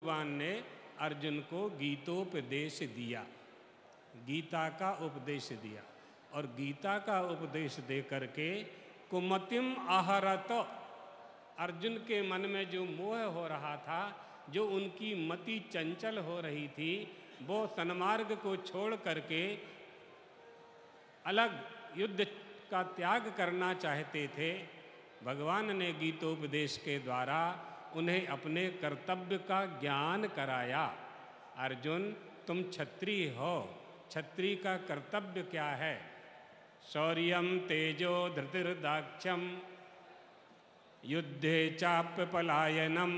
भगवान ने अर्जुन को गीतोपदेश दिया, गीता का उपदेश दिया। और गीता का उपदेश दे करके कुमतिम आहरत, अर्जुन के मन में जो मोह हो रहा था, जो उनकी मति चंचल हो रही थी, वो सन्मार्ग को छोड़ करके अलग युद्ध का त्याग करना चाहते थे। भगवान ने गीतोपदेश के द्वारा उन्हें अपने कर्तव्य का ज्ञान कराया। अर्जुन, तुम क्षत्रिय हो, क्षत्रिय का कर्तव्य क्या है? शौर्यम तेजो धृतिर्दाक्ष्यम युद्धे चाप्य पलायनम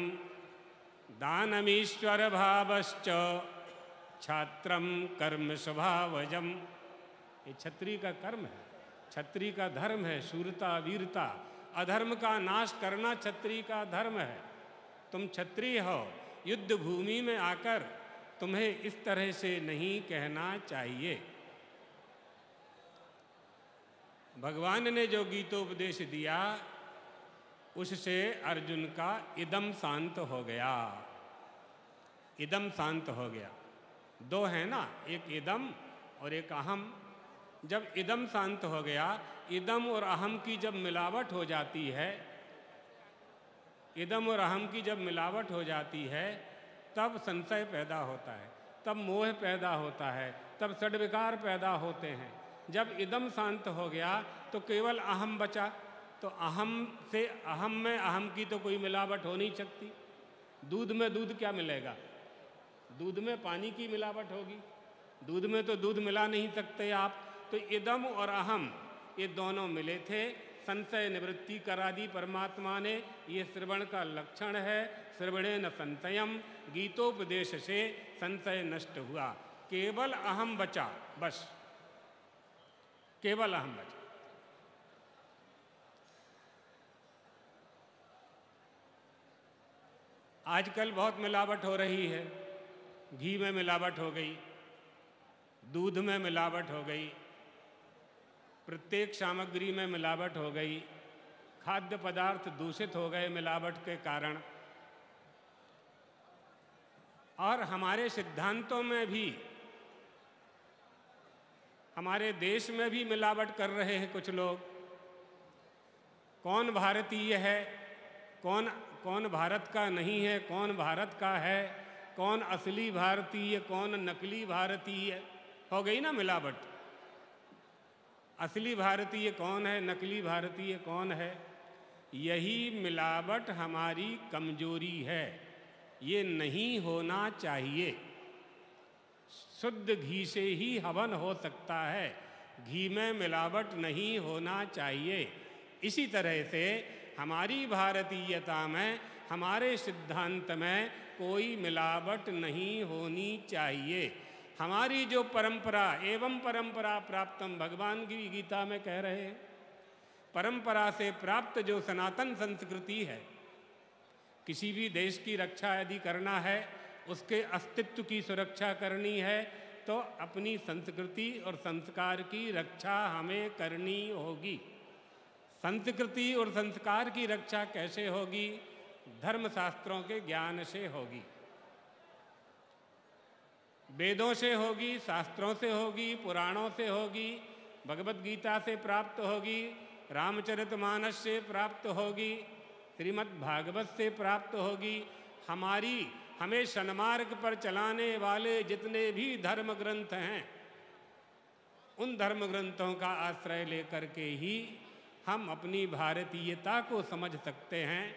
दानमीश्वर भावश्च छात्रम कर्म स्वभावजम। ये क्षत्रिय का कर्म है, क्षत्रिय का धर्म है, शूरता वीरता, अधर्म का नाश करना क्षत्रिय का धर्म है। तुम क्षत्रिय हो, युद्ध भूमि में आकर तुम्हें इस तरह से नहीं कहना चाहिए। भगवान ने जो गीतोपदेश दिया उससे अर्जुन का इदम शांत हो गया, इदम शांत हो गया। दो है ना, एक इदम और एक अहम। जब इदम शांत हो गया, इदम और अहम की जब मिलावट हो जाती है, इदम और अहम की जब मिलावट हो जाती है, तब संशय पैदा होता है, तब मोह पैदा होता है, तब षड्विकार पैदा होते हैं। जब इदम शांत हो गया तो केवल अहम बचा। तो अहम से अहम में अहम की तो कोई मिलावट हो नहीं सकती। दूध में दूध क्या मिलेगा? दूध में पानी की मिलावट होगी, दूध में तो दूध मिला नहीं सकते आप। तो इदम और अहम ये दोनों मिले थे, संशय निवृत्ति करा दी परमात्मा ने। ये श्रवण का लक्षण है, श्रवणे न संशयम, गीतोपदेश से संशय नष्ट हुआ, केवल अहम बचा, बस केवल अहम बचा। आजकल बहुत मिलावट हो रही है, घी में मिलावट हो गई, दूध में मिलावट हो गई, प्रत्येक सामग्री में मिलावट हो गई, खाद्य पदार्थ दूषित हो गए मिलावट के कारण। और हमारे सिद्धांतों में भी, हमारे देश में भी मिलावट कर रहे हैं कुछ लोग। कौन भारतीय है, कौन भारत का नहीं है, कौन भारत का है, कौन असली भारतीय, कौन नकली भारतीय, हो गई ना मिलावट। असली भारतीय कौन है, नकली भारतीय कौन है? यही मिलावट हमारी कमजोरी है, ये नहीं होना चाहिए। शुद्ध घी से ही हवन हो सकता है, घी में मिलावट नहीं होना चाहिए। इसी तरह से हमारी भारतीयता में, हमारे सिद्धांत में कोई मिलावट नहीं होनी चाहिए। हमारी जो परंपरा एवं परंपरा प्राप्तम, भगवान की गीता में कह रहे हैं, परंपरा से प्राप्त जो सनातन संस्कृति है, किसी भी देश की रक्षा यदि करना है, उसके अस्तित्व की सुरक्षा करनी है, तो अपनी संस्कृति और संस्कार की रक्षा हमें करनी होगी। संस्कृति और संस्कार की रक्षा कैसे होगी? धर्मशास्त्रों के ज्ञान से होगी, वेदों से होगी, शास्त्रों से होगी, पुराणों से होगी, भगवत गीता से प्राप्त होगी, रामचरितमानस से प्राप्त होगी, श्रीमद् भागवत से प्राप्त होगी। हमें सन्मार्ग पर चलाने वाले जितने भी धर्म ग्रंथ हैं, उन धर्म ग्रंथों का आश्रय लेकर के ही हम अपनी भारतीयता को समझ सकते हैं।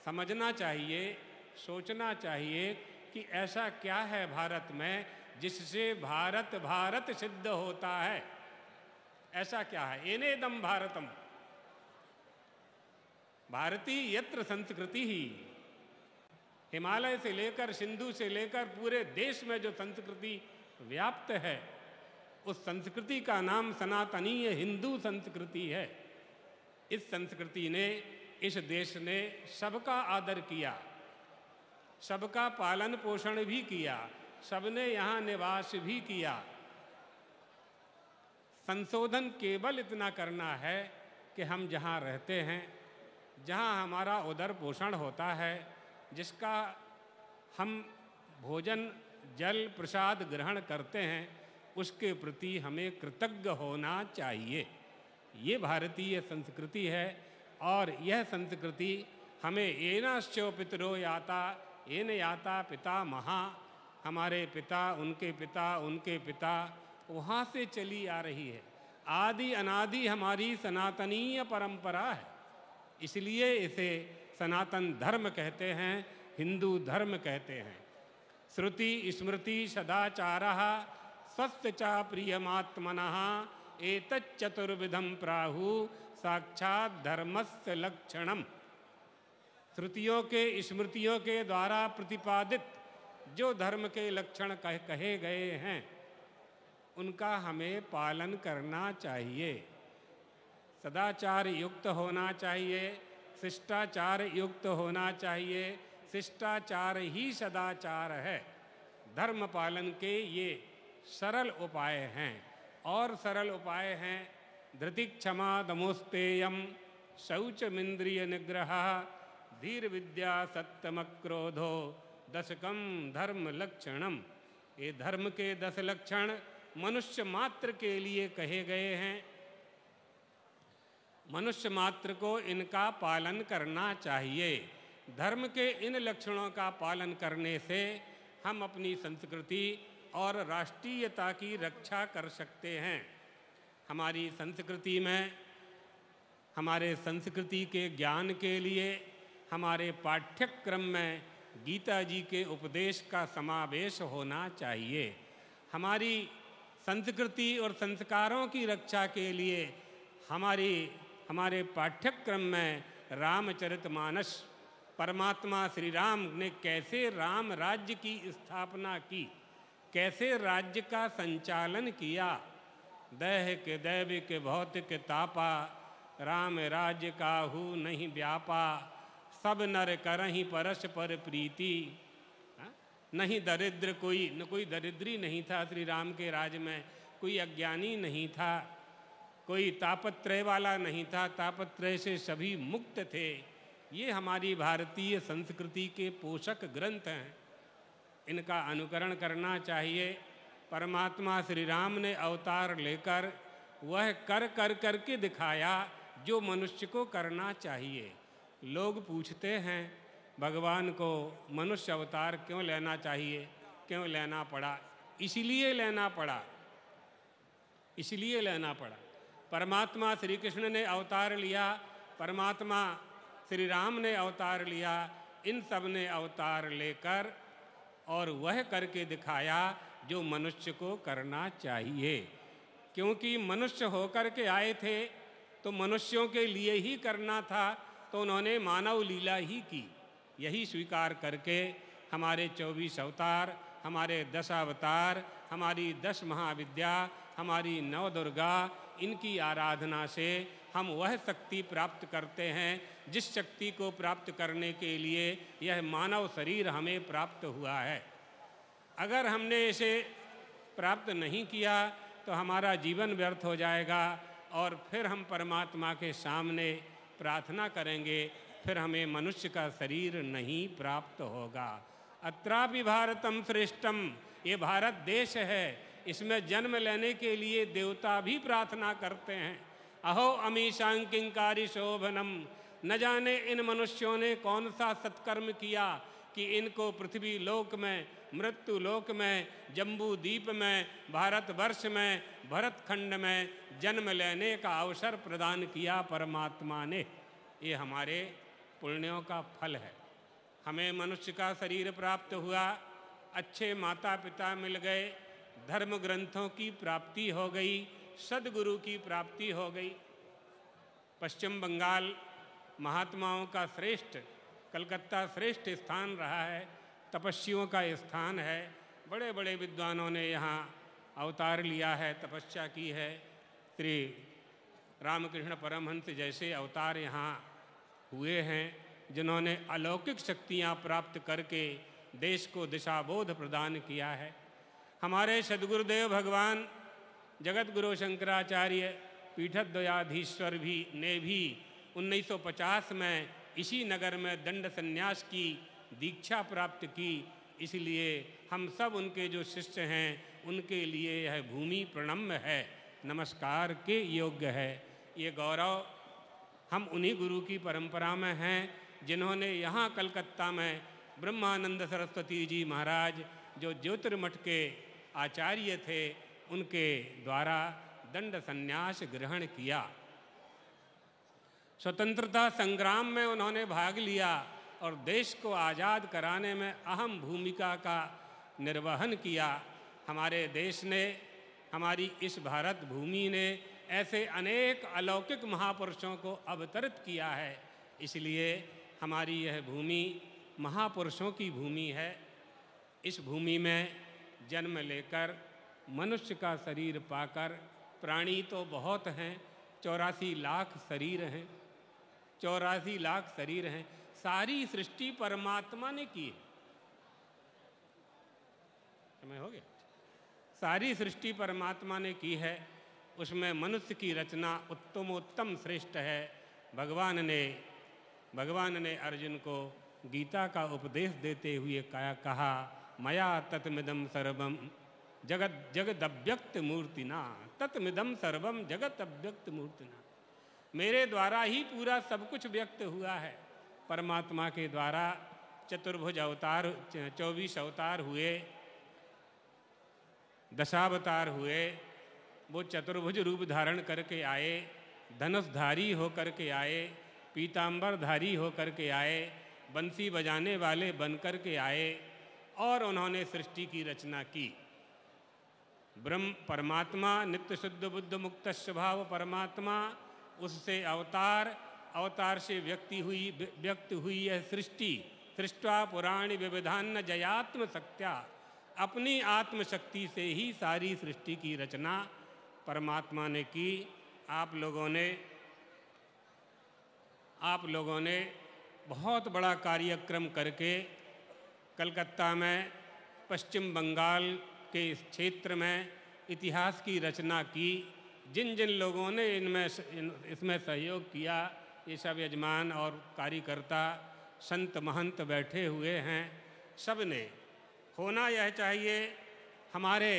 समझना चाहिए, सोचना चाहिए कि ऐसा क्या है भारत में जिससे भारत भारत सिद्ध होता है। ऐसा क्या है? एनेदम भारतम, भारतीय यत्र संस्कृति ही। हिमालय से लेकर, सिंधु से लेकर पूरे देश में जो संस्कृति व्याप्त है, उस संस्कृति का नाम सनातनीय हिंदू संस्कृति है। इस संस्कृति ने, इस देश ने सबका आदर किया, सबका पालन पोषण भी किया, सबने यहाँ निवास भी किया। संशोधन केवल इतना करना है कि हम जहाँ रहते हैं, जहाँ हमारा उदर पोषण होता है, जिसका हम भोजन जल प्रसाद ग्रहण करते हैं उसके प्रति हमें कृतज्ञ होना चाहिए। ये भारतीय संस्कृति है और यह संस्कृति हमें एनाश्चो पितरो याता एन याता पिता महा, हमारे पिता उनके पिता वहाँ से चली आ रही है। आदि अनादि हमारी सनातनीय परंपरा है, इसलिए इसे सनातन धर्म कहते हैं, हिंदू धर्म कहते हैं। श्रुति स्मृति सदाचारः स्वस्य च प्रियमात्मनः एतच्चतुर्विधं प्राहु साक्षात् धर्मस्य लक्षणम। श्रुतियों के स्मृतियों के द्वारा प्रतिपादित जो धर्म के लक्षण कहे गए हैं उनका हमें पालन करना चाहिए। सदाचार युक्त होना चाहिए, शिष्टाचार युक्त होना चाहिए। शिष्टाचार ही सदाचार है। धर्म पालन के ये सरल उपाय हैं और सरल उपाय हैं धृति क्षमा दमोस्तेयम शौचमिंद्रिय निग्रह धीर विद्या सत्यम क्रोधो दशकम धर्म लक्षणम। ये धर्म के 10 लक्षण मनुष्य मात्र के लिए कहे गए हैं। मनुष्य मात्र को इनका पालन करना चाहिए। धर्म के इन लक्षणों का पालन करने से हम अपनी संस्कृति और राष्ट्रीयता की रक्षा कर सकते हैं। हमारी संस्कृति में, हमारे संस्कृति के ज्ञान के लिए हमारे पाठ्यक्रम में गीता जी के उपदेश का समावेश होना चाहिए। हमारी संस्कृति और संस्कारों की रक्षा के लिए हमारे पाठ्यक्रम में रामचरितमानस, परमात्मा श्री राम ने कैसे राम राज्य की स्थापना की, कैसे राज्य का संचालन किया। दैहिक दैविक भौतिक तापा राम राज्य काहू नहीं व्यापा, सब नर करहीं परस्पर प्रीति। नहीं दरिद्र कोई दरिद्री नहीं था श्री राम के राज में, कोई अज्ञानी नहीं था, कोई तापत्रय वाला नहीं था, तापत्रय से सभी मुक्त थे। ये हमारी भारतीय संस्कृति के पोषक ग्रंथ हैं, इनका अनुकरण करना चाहिए। परमात्मा श्री राम ने अवतार लेकर वह कर के दिखाया जो मनुष्य को करना चाहिए। लोग पूछते हैं भगवान को मनुष्य अवतार क्यों लेना चाहिए, क्यों लेना पड़ा? इसलिए लेना पड़ा। परमात्मा श्री कृष्ण ने अवतार लिया, परमात्मा श्री राम ने अवतार लिया, इन सब ने अवतार लेकर और वह करके दिखाया जो मनुष्य को करना चाहिए। क्योंकि मनुष्य होकर के आए थे तो मनुष्यों के लिए ही करना था, तो उन्होंने मानव लीला ही की। यही स्वीकार करके हमारे 24 अवतार, हमारे 10 अवतार, हमारी 10 महाविद्या, हमारी 9 दुर्गा, इनकी आराधना से हम वह शक्ति प्राप्त करते हैं जिस शक्ति को प्राप्त करने के लिए यह मानव शरीर हमें प्राप्त हुआ है। अगर हमने इसे प्राप्त नहीं किया तो हमारा जीवन व्यर्थ हो जाएगा और फिर हम परमात्मा के सामने प्रार्थना करेंगे, फिर हमें मनुष्य का शरीर नहीं प्राप्त होगा। अत्रापि भारतम श्रेष्ठम, ये भारत देश है, इसमें जन्म लेने के लिए देवता भी प्रार्थना करते हैं। अहो अमीशां किंकारी शोभनम, न जाने इन मनुष्यों ने कौन सा सत्कर्म किया कि इनको पृथ्वी लोक में, मृत्यु लोक में, जम्बू द्वीप में, भारतवर्ष में, भरतखंड में जन्म लेने का अवसर प्रदान किया परमात्मा ने। ये हमारे पुण्यों का फल है। हमें मनुष्य का शरीर प्राप्त हुआ, अच्छे माता पिता मिल गए, धर्म ग्रंथों की प्राप्ति हो गई, सद्गुरु की प्राप्ति हो गई। पश्चिम बंगाल महात्माओं का श्रेष्ठ, कलकत्ता श्रेष्ठ स्थान रहा है, तपस्वियों का स्थान है। बड़े बड़े विद्वानों ने यहाँ अवतार लिया है, तपस्या की है। श्री रामकृष्ण परमहंस जैसे अवतार यहाँ हुए हैं जिन्होंने अलौकिक शक्तियाँ प्राप्त करके देश को दिशाबोध प्रदान किया है। हमारे सद्गुरुदेव भगवान जगत गुरु शंकराचार्य पीठद्वयाधीश्वर ने भी 1950 में इसी नगर में दंड संन्यास की दीक्षा प्राप्त की। इसलिए हम सब उनके जो शिष्य हैं उनके लिए यह भूमि प्रणम्य है, नमस्कार के योग्य है। ये गौरव हम उन्हीं गुरु की परंपरा में हैं जिन्होंने यहाँ कलकत्ता में ब्रह्मानंद सरस्वती जी महाराज जो ज्योतिर्मठ के आचार्य थे उनके द्वारा दंड संन्यास ग्रहण किया। स्वतंत्रता संग्राम में उन्होंने भाग लिया और देश को आज़ाद कराने में अहम भूमिका का निर्वहन किया। हमारे देश ने, हमारी इस भारत भूमि ने ऐसे अनेक अलौकिक महापुरुषों को अवतरित किया है। इसलिए हमारी यह भूमि महापुरुषों की भूमि है। इस भूमि में जन्म लेकर मनुष्य का शरीर पाकर, प्राणी तो बहुत हैं, 84 लाख शरीर हैं, 84 लाख शरीर हैं, सारी सृष्टि परमात्मा ने की है। समय हो गया? सारी सृष्टि परमात्मा ने की है, उसमें मनुष्य की रचना उत्तमोत्तम श्रेष्ठ है। भगवान ने अर्जुन को गीता का उपदेश देते हुए कहा, मया तत्मिदं सर्वम जगदव्यक्त मूर्तिना, तत्मिदं सर्वम जगत अव्यक्त मूर्तिना। मेरे द्वारा ही पूरा सब कुछ व्यक्त हुआ है। परमात्मा के द्वारा चतुर्भुज अवतार, 24 अवतार हुए, दशावतार हुए। वो चतुर्भुज रूप धारण करके आए, धनुषधारी होकर के आए, पीतांबरधारी होकर के आए, बंसी बजाने वाले बनकर के आए और उन्होंने सृष्टि की रचना की। ब्रह्म परमात्मा, नित्य शुद्ध बुद्ध मुक्त स्वभाव परमात्मा, उससे अवतार से व्यक्त हुई यह सृष्टि। सृष्टवा पुराणी विविधान्न जयात्म शक्त्या, अपनी आत्मशक्ति से ही सारी सृष्टि की रचना परमात्मा ने की। आप लोगों ने बहुत बड़ा कार्यक्रम करके कलकत्ता में, पश्चिम बंगाल के इस क्षेत्र में इतिहास की रचना की। जिन जिन लोगों ने इसमें सहयोग किया, ये सब यजमान और कार्यकर्ता, संत महंत बैठे हुए हैं, सब ने होना यह चाहिए, हमारे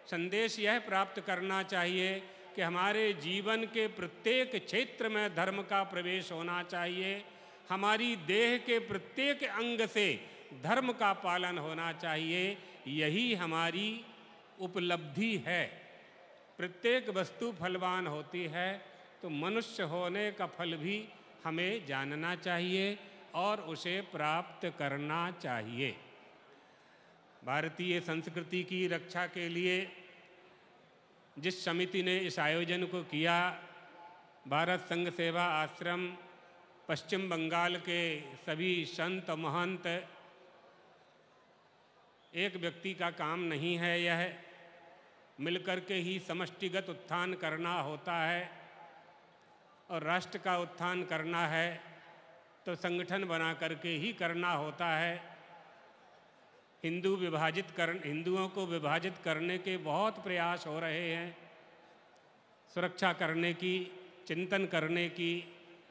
संदेश यह प्राप्त करना चाहिए कि हमारे जीवन के प्रत्येक क्षेत्र में धर्म का प्रवेश होना चाहिए। हमारी देह के प्रत्येक अंग से धर्म का पालन होना चाहिए। यही हमारी उपलब्धि है। प्रत्येक वस्तु फलवान होती है, तो मनुष्य होने का फल भी हमें जानना चाहिए और उसे प्राप्त करना चाहिए। भारतीय संस्कृति की रक्षा के लिए जिस समिति ने इस आयोजन को किया, भारत संघ सेवा आश्रम, पश्चिम बंगाल के सभी संत महंत, एक व्यक्ति का काम नहीं है, यह मिलकर के ही समष्टिगत उत्थान करना होता है। और राष्ट्र का उत्थान करना है तो संगठन बना करके ही करना होता है। हिंदुओं को विभाजित करने के बहुत प्रयास हो रहे हैं। सुरक्षा करने की, चिंतन करने की,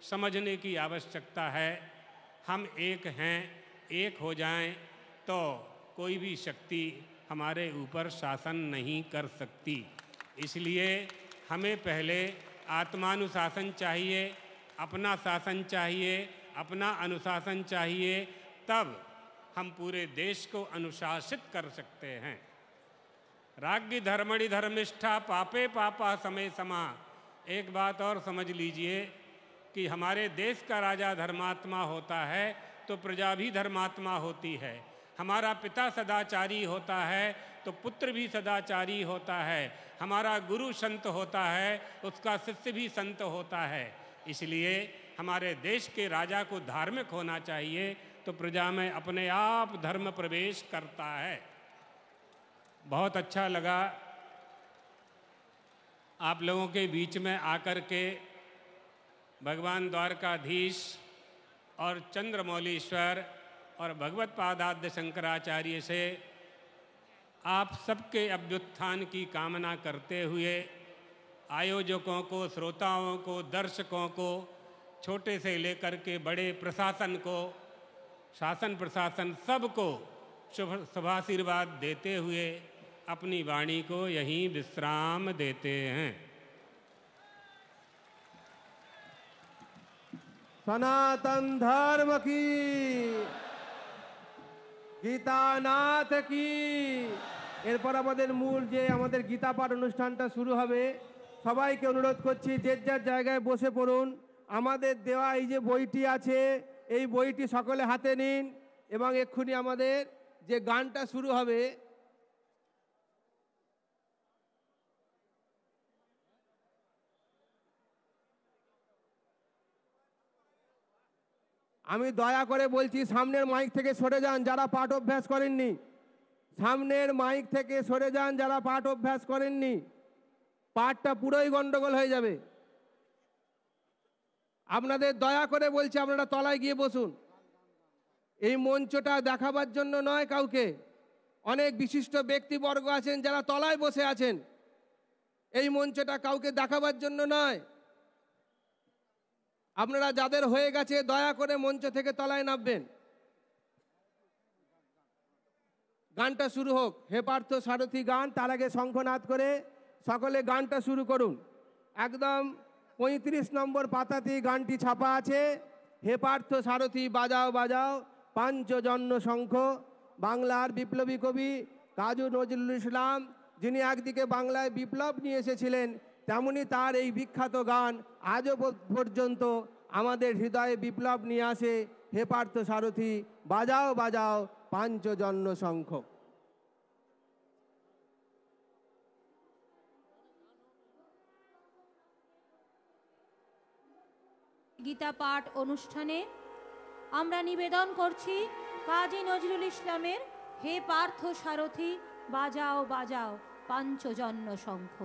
समझने की आवश्यकता है। हम एक हैं, एक हो जाएं तो कोई भी शक्ति हमारे ऊपर शासन नहीं कर सकती। इसलिए हमें पहले आत्मानुशासन चाहिए, अपना शासन चाहिए, अपना अनुशासन चाहिए, तब हम पूरे देश को अनुशासित कर सकते हैं। राज्ञ धर्मणि धर्मिष्ठा पापे पापा समय समा। एक बात और समझ लीजिए कि हमारे देश का राजा धर्मात्मा होता है तो प्रजा भी धर्मात्मा होती है। हमारा पिता सदाचारी होता है तो पुत्र भी सदाचारी होता है। हमारा गुरु संत होता है, उसका शिष्य भी संत होता है। इसलिए हमारे देश के राजा को धार्मिक होना चाहिए तो प्रजा में अपने आप धर्म प्रवेश करता है। बहुत अच्छा लगा आप लोगों के बीच में आकर के भगवान द्वारकाधीश और चंद्रमौलीश्वर और भगवत पादाद्य शंकराचार्य से आप सबके अभ्युत्थान की कामना करते हुए आयोजकों को, श्रोताओं को, दर्शकों को, छोटे से लेकर के बड़े प्रशासन को, शासन प्रशासन सबको शुभाशीर्वाद देते हुए अपनी वाणी को यहीं विश्राम देते हैं। सनातन धर्म की, গীতানাথ কি। এরপর আমাদের মূল যে আমাদের গীতা পাঠ অনুষ্ঠানটা শুরু হবে। সবাইকে অনুরোধ করছি যে যার জায়গায় বসে পড়ুন। আমাদের দেওয়া এই যে বইটি আছে এই বইটি সকলে হাতে নিন এবং এক্ষুনি আমাদের যে গানটা শুরু হবে আমি দয়া করে বলছি সামনের মাইক থেকে সরে যান যারা পাঠ অভ্যাস করেননি। সামনের মাইক থেকে সরে যান যারা পাঠ অভ্যাস করেননি। পাঠটা পুরোই গন্ডগোল হয়ে যাবে। আপনাদের দয়া করে বলছি আপনারা তলায় গিয়ে বসুন। এই মঞ্চটা দেখাবার জন্য নয় কাউকে। অনেক বিশিষ্ট ব্যক্তিবর্গ আছেন যারা তলায় বসে আছেন। এই মঞ্চটা কাউকে দেখাবার জন্য নয়। আপনারা যাদের হয়ে গেছে দয়া করে মঞ্চ থেকে তলায় নামবেন। গানটা শুরু হোক। হে পার্থ সারথি গান, তার আগে শঙ্খনাদ করে সকলে গানটা শুরু করুন। একদম 35 নম্বর পাতাতেই গানটি ছাপা আছে। হে পার্থ সারথি বাজাও বাজাও পাঞ্চজন্য শঙ্খ। বাংলার বিপ্লবী কবি কাজী নজরুল ইসলাম, যিনি একদিকে বাংলায় বিপ্লব নিয়ে এসেছিলেন, তেমনি তার এই বিখ্যাত গান আজও পর্যন্ত আমাদের হৃদয়ে বিপ্লব নিয়ে আসে। হে পার্থ সারথি বাজাও বাজাও পাঞ্চজন্য শঙ্খ। গীতা পাঠ অনুষ্ঠানে আমরা নিবেদন করছি কাজী নজরুল ইসলামের হে পার্থ সারথি বাজাও বাজাও পাঞ্চজন্য শঙ্খ।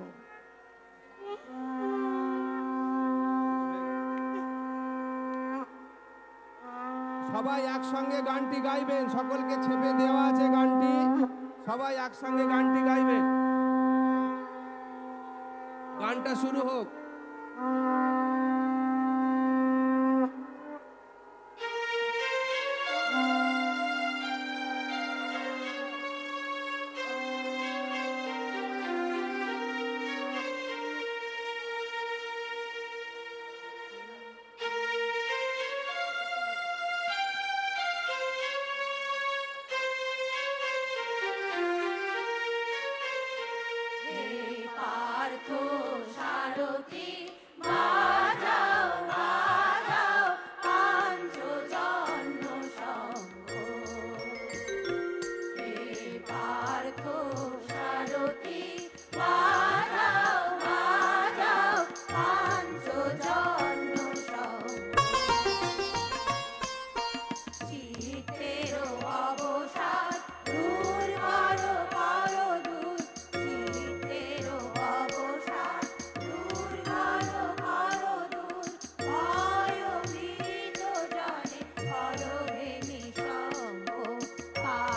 সবাই একসঙ্গে গানটি গাইবেন। সকলকে ছেপে দেওয়া আছে গানটি। সবাই একসঙ্গে গানটি গাইবেন। গানটা শুরু হোক।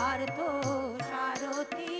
পার্থ সারথি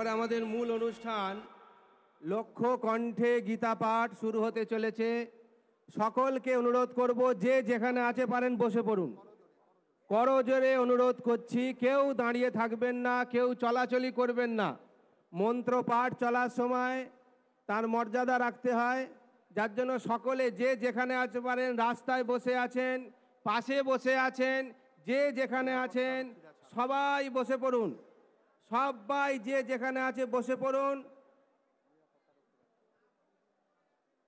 এরপরে আমাদের মূল অনুষ্ঠান লক্ষ্য কণ্ঠে গীতা পাঠ শুরু হতে চলেছে। সকলকে অনুরোধ করব, যে যেখানে আছে পারেন বসে পড়ুন। করজোরে অনুরোধ করছি, কেউ দাঁড়িয়ে থাকবেন না, কেউ চলাচলি করবেন না। মন্ত্র পাঠ চলার সময় তার মর্যাদা রাখতে হয়, যার জন্য সকলে যে যেখানে আছে পারেন, রাস্তায় বসে আছেন, পাশে বসে আছেন, যে যেখানে আছেন সবাই বসে পড়ুন। সবাই যে যেখানে আছে বসে পড়ুন।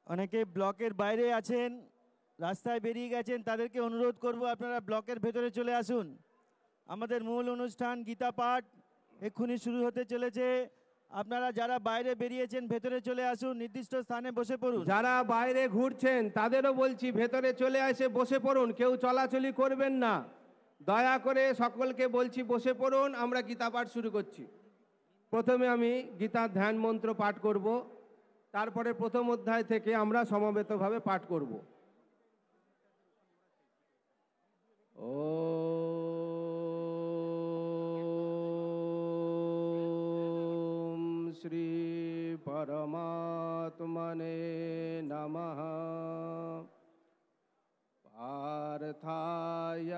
অনেকে ব্লকের বাইরে আছেন, রাস্তায় বেরিয়ে গেছেন, তাদেরকে অনুরোধ করব আপনারা ব্লকের ভেতরে চলে আসুন। আমাদের মূল অনুষ্ঠান গীতা পাঠ এক্ষুনি শুরু হতে চলেছে। আপনারা যারা বাইরে বেরিয়েছেন ভেতরে চলে আসুন, নির্দিষ্ট স্থানে বসে পড়ুন। যারা বাইরে ঘুরছেন তাদেরও বলছি ভেতরে চলে এসে বসে পড়ুন, কেউ চলাচলি করবেন না। দয়া করে সকলকে বলছি বসে পড়ুন, আমরা গীতা পাঠ শুরু করছি। প্রথমে আমি গীতার ধ্যান মন্ত্র পাঠ করব, তারপরে প্রথম অধ্যায় থেকে আমরা সমবেতভাবে পাঠ করব। ওম শ্রী পরমাত্মনে নমঃ। পার্থায়।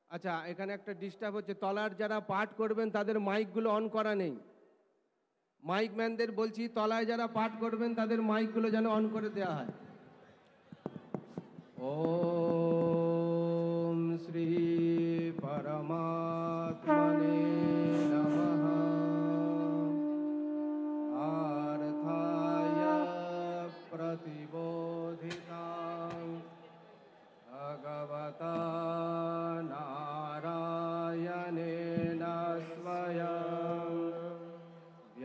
আচ্ছা, এখানে একটা ডিস্টার্ব হচ্ছে, তলার যারা পাঠ করবেন তাদের মাইকগুলো অন করা নেই। মাইক ম্যানদের বলছি, তলায় যারা পাঠ করবেন তাদের মাইকগুলো যেন অন করে দেওয়া হয়। ওম শ্রী পরমাত্মনে নমঃ। পার্থায় প্রতিবোধিতাং ভগবতা নারায়ণেন স্বয়ং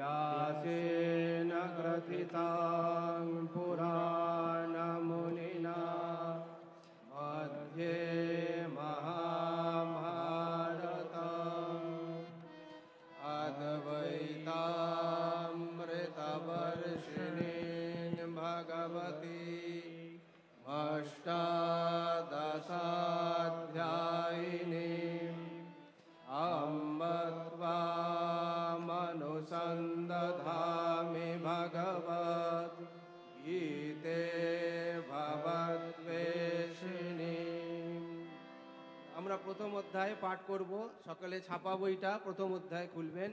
व्यासेन ग्रथितां पुराणमुनिना मध्ये महाभारतम् अद्वैतामृतवर्षिणीं भगवतीम् अष्टादशाध्यायिनीम् अम्ब त्वामनुसन्दधामि भगवत् गीते भवद्वेषिणी। আমরা প্রথম অধ্যায়ে পাঠ করব। সকলে ছাপা বইটা প্রথম অধ্যায় খুলবেন।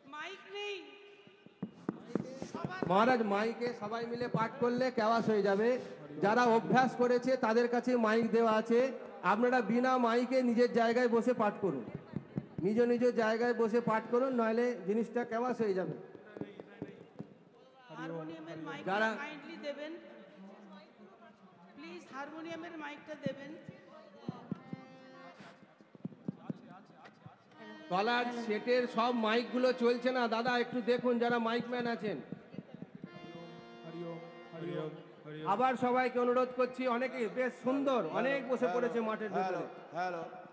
মাইক নেই মহারাজ, মাইকে সবাই মিলে পাঠ করলে কেওয়াস হয়ে যাবে। যারা অভ্যাস করেছে তাদের কাছে মাইক দেওয়া আছে, আপনারা বিনা মাইকে নিজের জায়গায় বসে পাঠ করুন। নিজ নিজ জায়গায় বসে পাঠ করুন, নইলে জিনিসটা কেওয়াস হয়ে যাবে। হারমোনিয়ামের মাইকটা যারা- কাইন্ডলি দেবেন প্লিজ, হারমোনিয়ামের মাইকটা দেবেন। তলার সেটের সব মাইকগুলো চলছে না দাদা, একটু দেখুন যারা মাইকম্যান আছেন। আবার সবাইকে অনুরোধ করছি, অনেকে বেশ সুন্দর, অনেক বসে পড়েছে মাঠের ভেতরে,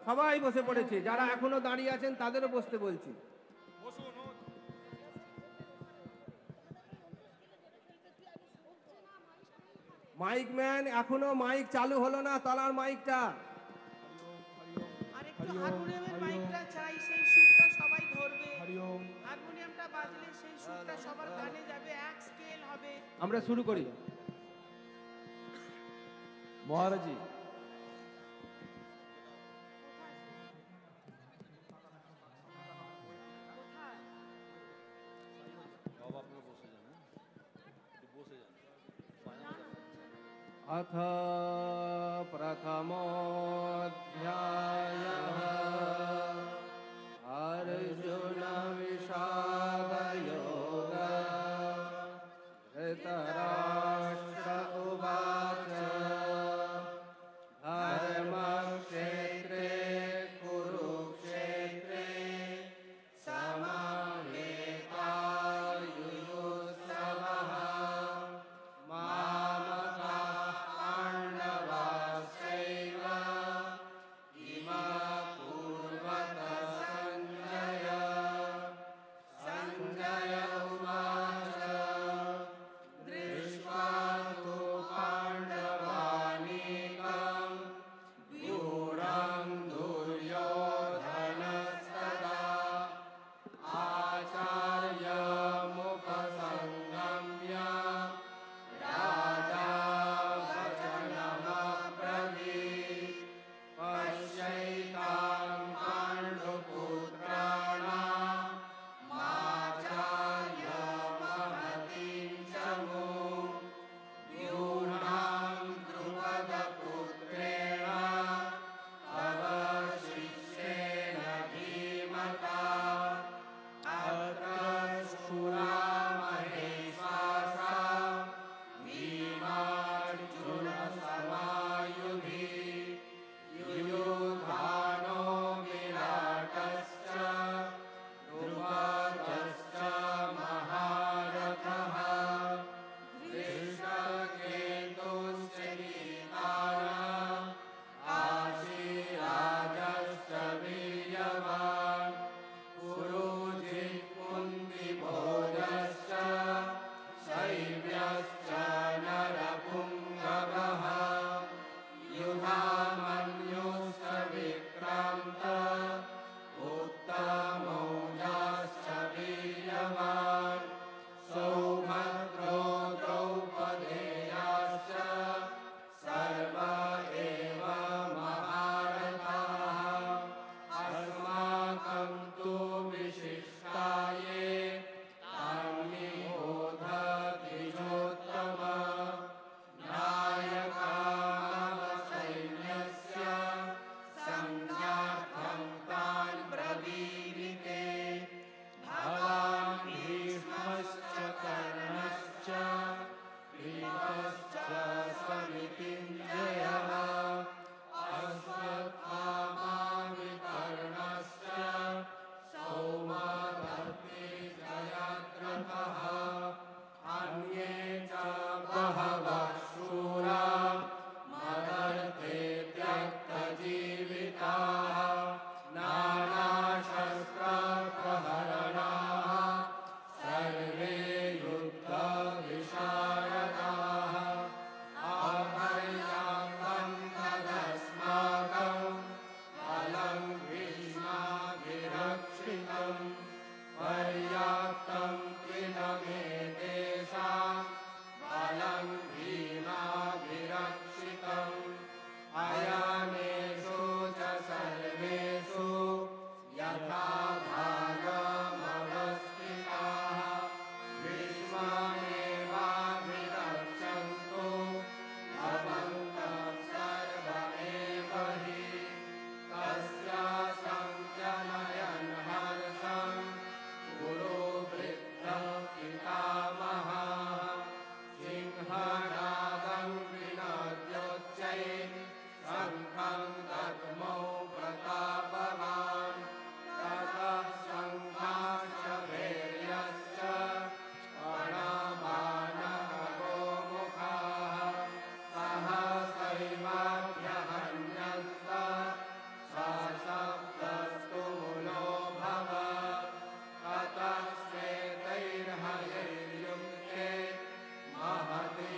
সবাই বসে পড়েছে। যারা এখনো দাঁড়িয়ে আছেন তাদেরও বসতে বলছি। মাইকম্যান, এখনো মাইক চালু হলো না, তলার মাইকটা। আর একটু হারমোনিয়ামের মাইকটা চাই, সেই সুরটা সবাই ধরবে। হারমোনিয়ামটা বাজলে সেই সুরটা সবার কানে যাবে, এক স্কেল হবে। আমরা শুরু করি। মহারাজি, अथ प्रथमोऽध्यायः अर्जुन विषादयोगः। धृतराष्ट्र उवाच धर्मक्षेत्रे कुरुक्षेत्रे समावेतायुयुत्सवः। मामकाः पाण्डवाश्चैव इमा नादं विनद्योच्चैः शङ्खं दद्मौ प्रतापवान् ततः शङ्खाश्च भैर्यश्च प्रणमानः गोमुखाः सहसैवाभ्यहन्यस्त सशब्दस्तु मुलोऽभवत् ततः श्वेतैर्हयैर्युक्ते महती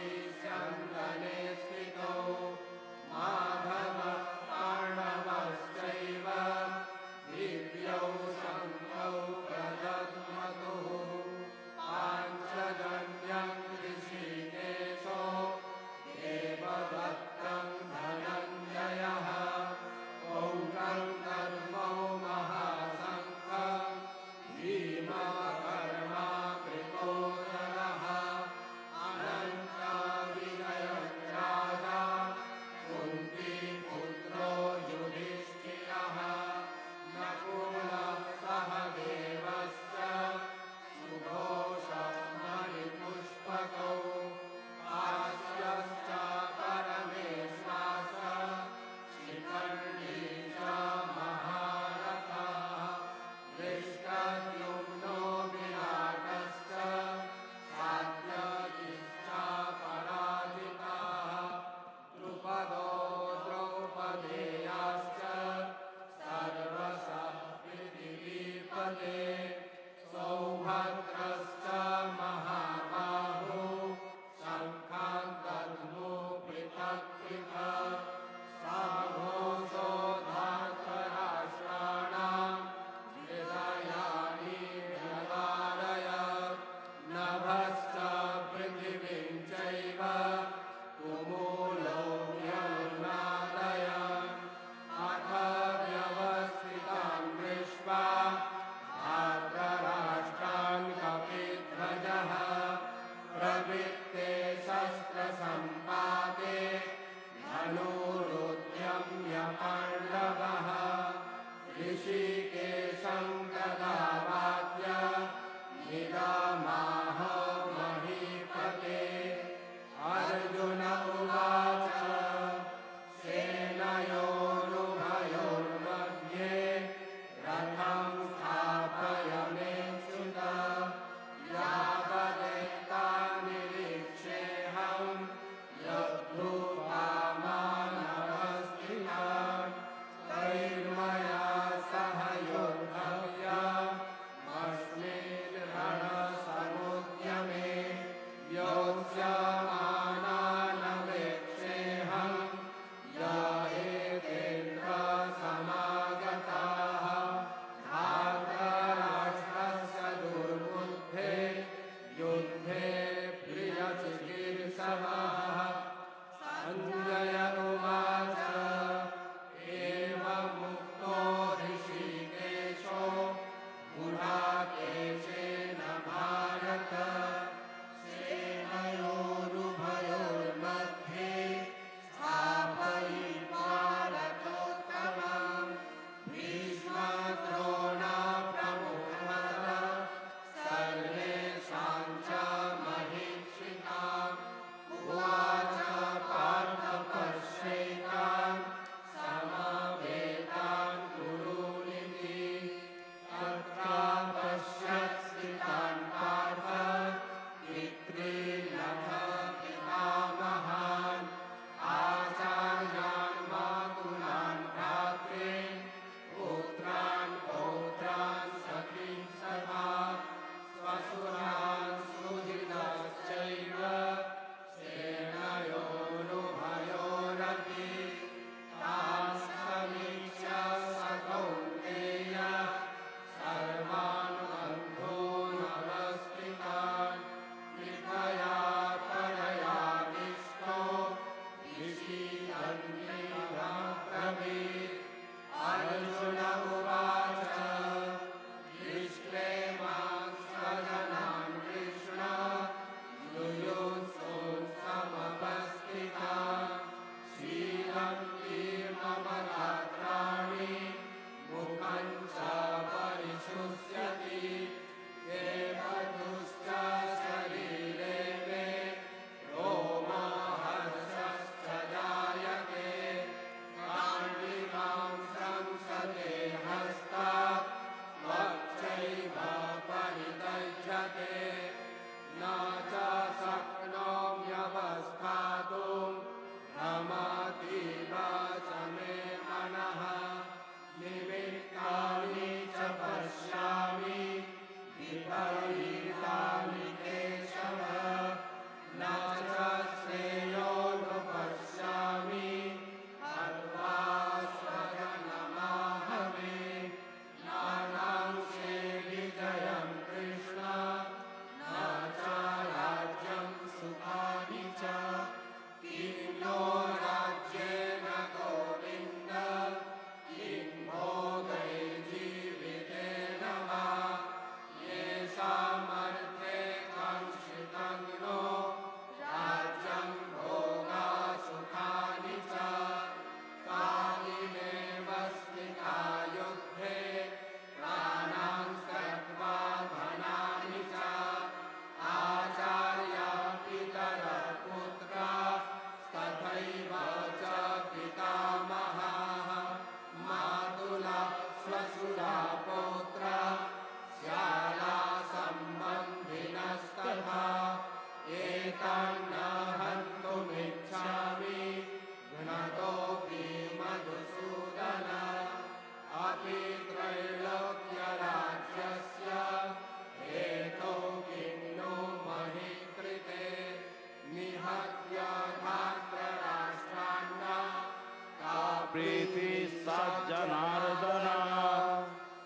प्रीति सज्जनार्दन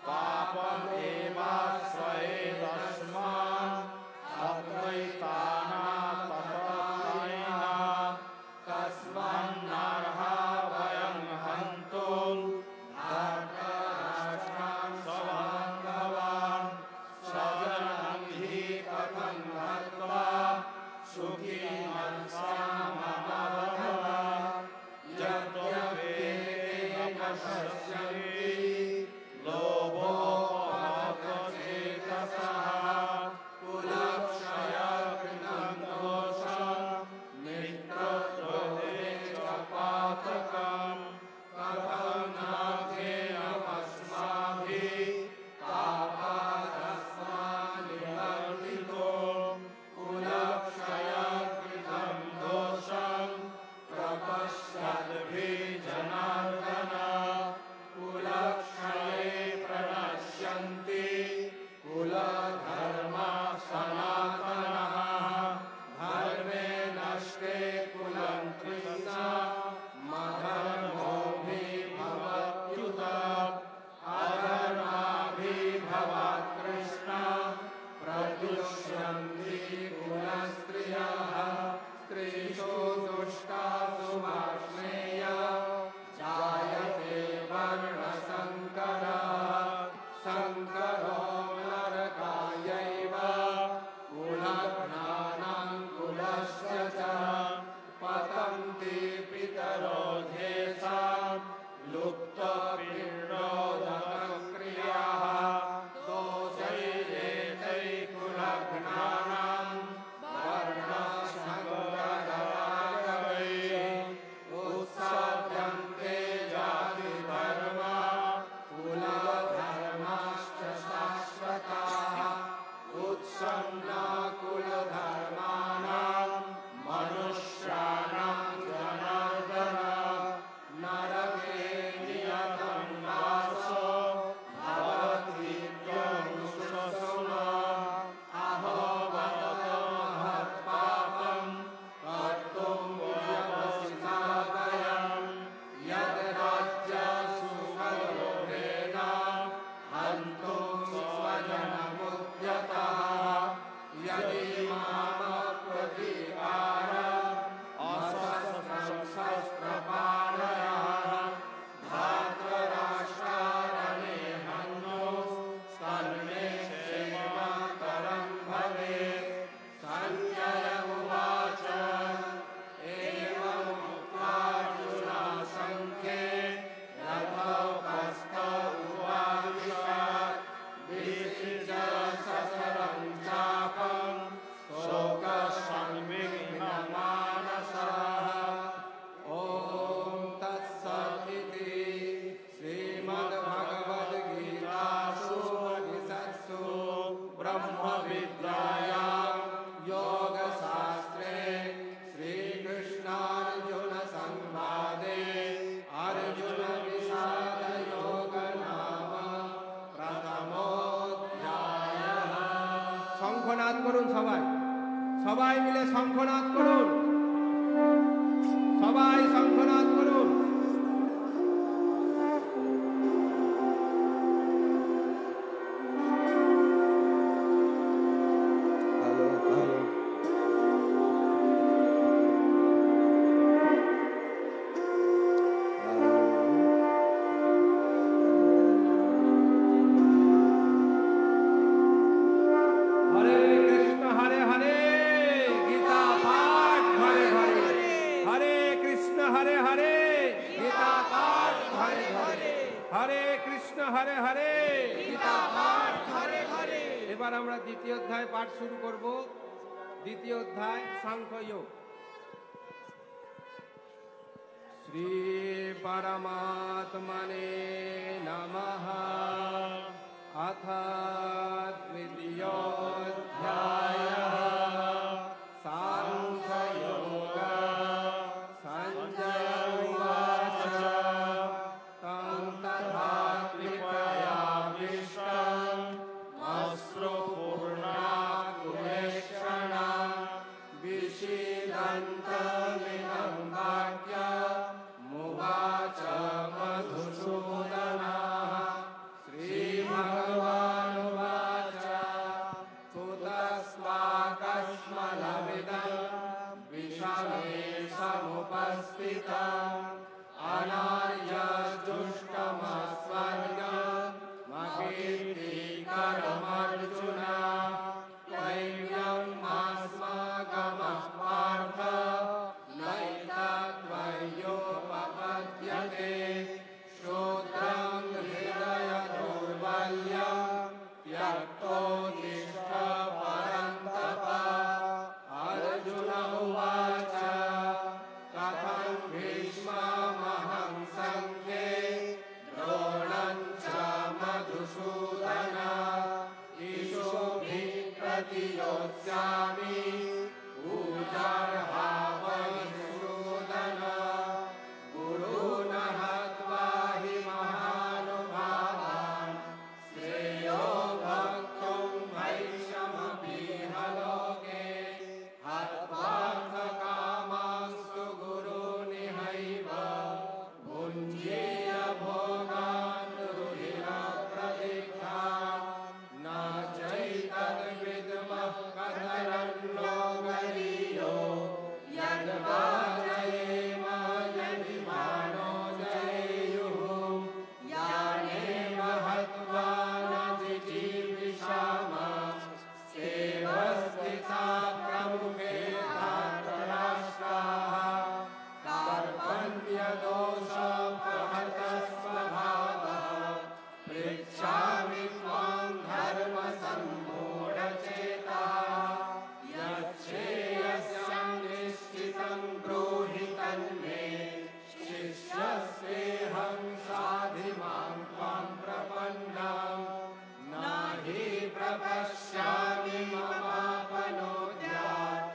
पापम एवाश्रयेदस्मान् अद्वैताना तपत्रयेन तस्मान्नर्हा वयं हन्तुं धर्तराष्ट्रान् स्वबान्धवान् स्वजनं हि कथं हत्वा सुखी শঙ্খনাদ করুন সবাই, সবাই মিলে শঙ্খনাদ করুন, সবাই শঙ্খনাদ করুন। হরে হরে গীতা পাঠ হরে হরে। এবার আমরা দ্বিতীয় অধ্যায় পাঠ শুরু করব। দ্বিতীয় অধ্যায় সাংখ্যযোগ। শ্রী পরমাত্মনে নমঃ। अथ द्वितीयोऽध्यायः साङ्ख्ययोग। सञ्जय उवाच तं तथा कृपयाविष्टम् अश्रुपूर्णाकुलेक्षणा विषीदन्त तमिदं वाक्यमुवाच मधुसूदनः श्रीभगवानुवाच कुतस्माकस्मलमिदं विषमेशमुपस्थितम् अनार्यजुष्टमस्वर्गमकीर्तिकरमर्जुन त्वय्यमास्माकमः पार्थ नैतत्त्वय्योपपद्यते श्रोत्रं हृदयदौर्बल्यं त्यक्तोत्तिष्ठ परन्तप अर्जुन उवाच कथं भीष्ममहं सङ्ख्ये द्रोणं च मधुसूदन ईशोभिः प्रतियोत्स्यामि पूजार्हावसूदन गुरून् हत्वा हि महानुभावान् श्रेयो भक्तुं भैषमपीह लोके हत्वार्थकामांस्तु गुरूनिहैव भुञ्जीय भोगान् रुधिरप्रदिग्धान् न चैतद्विद्मः कतरन्नो गरीयो यद्वा जयेम यदि मानो जयेयुः यानेव हत्वा न जिजीविषामः सेवस्थिता प्रमुखे धार्तराष्ट्राः कार्पण्यदोषप्रहतस्वभावः पृच्छामि त्वां धर्मसम्मूढचेतः यच्छ्रेयस्यां निश्चितं ब्रूहि तन्मे शिष्यस्तेऽहं साधिमां त्वां प्रपन्नम् न हि प्रपश्यामि ममापनोद्यात्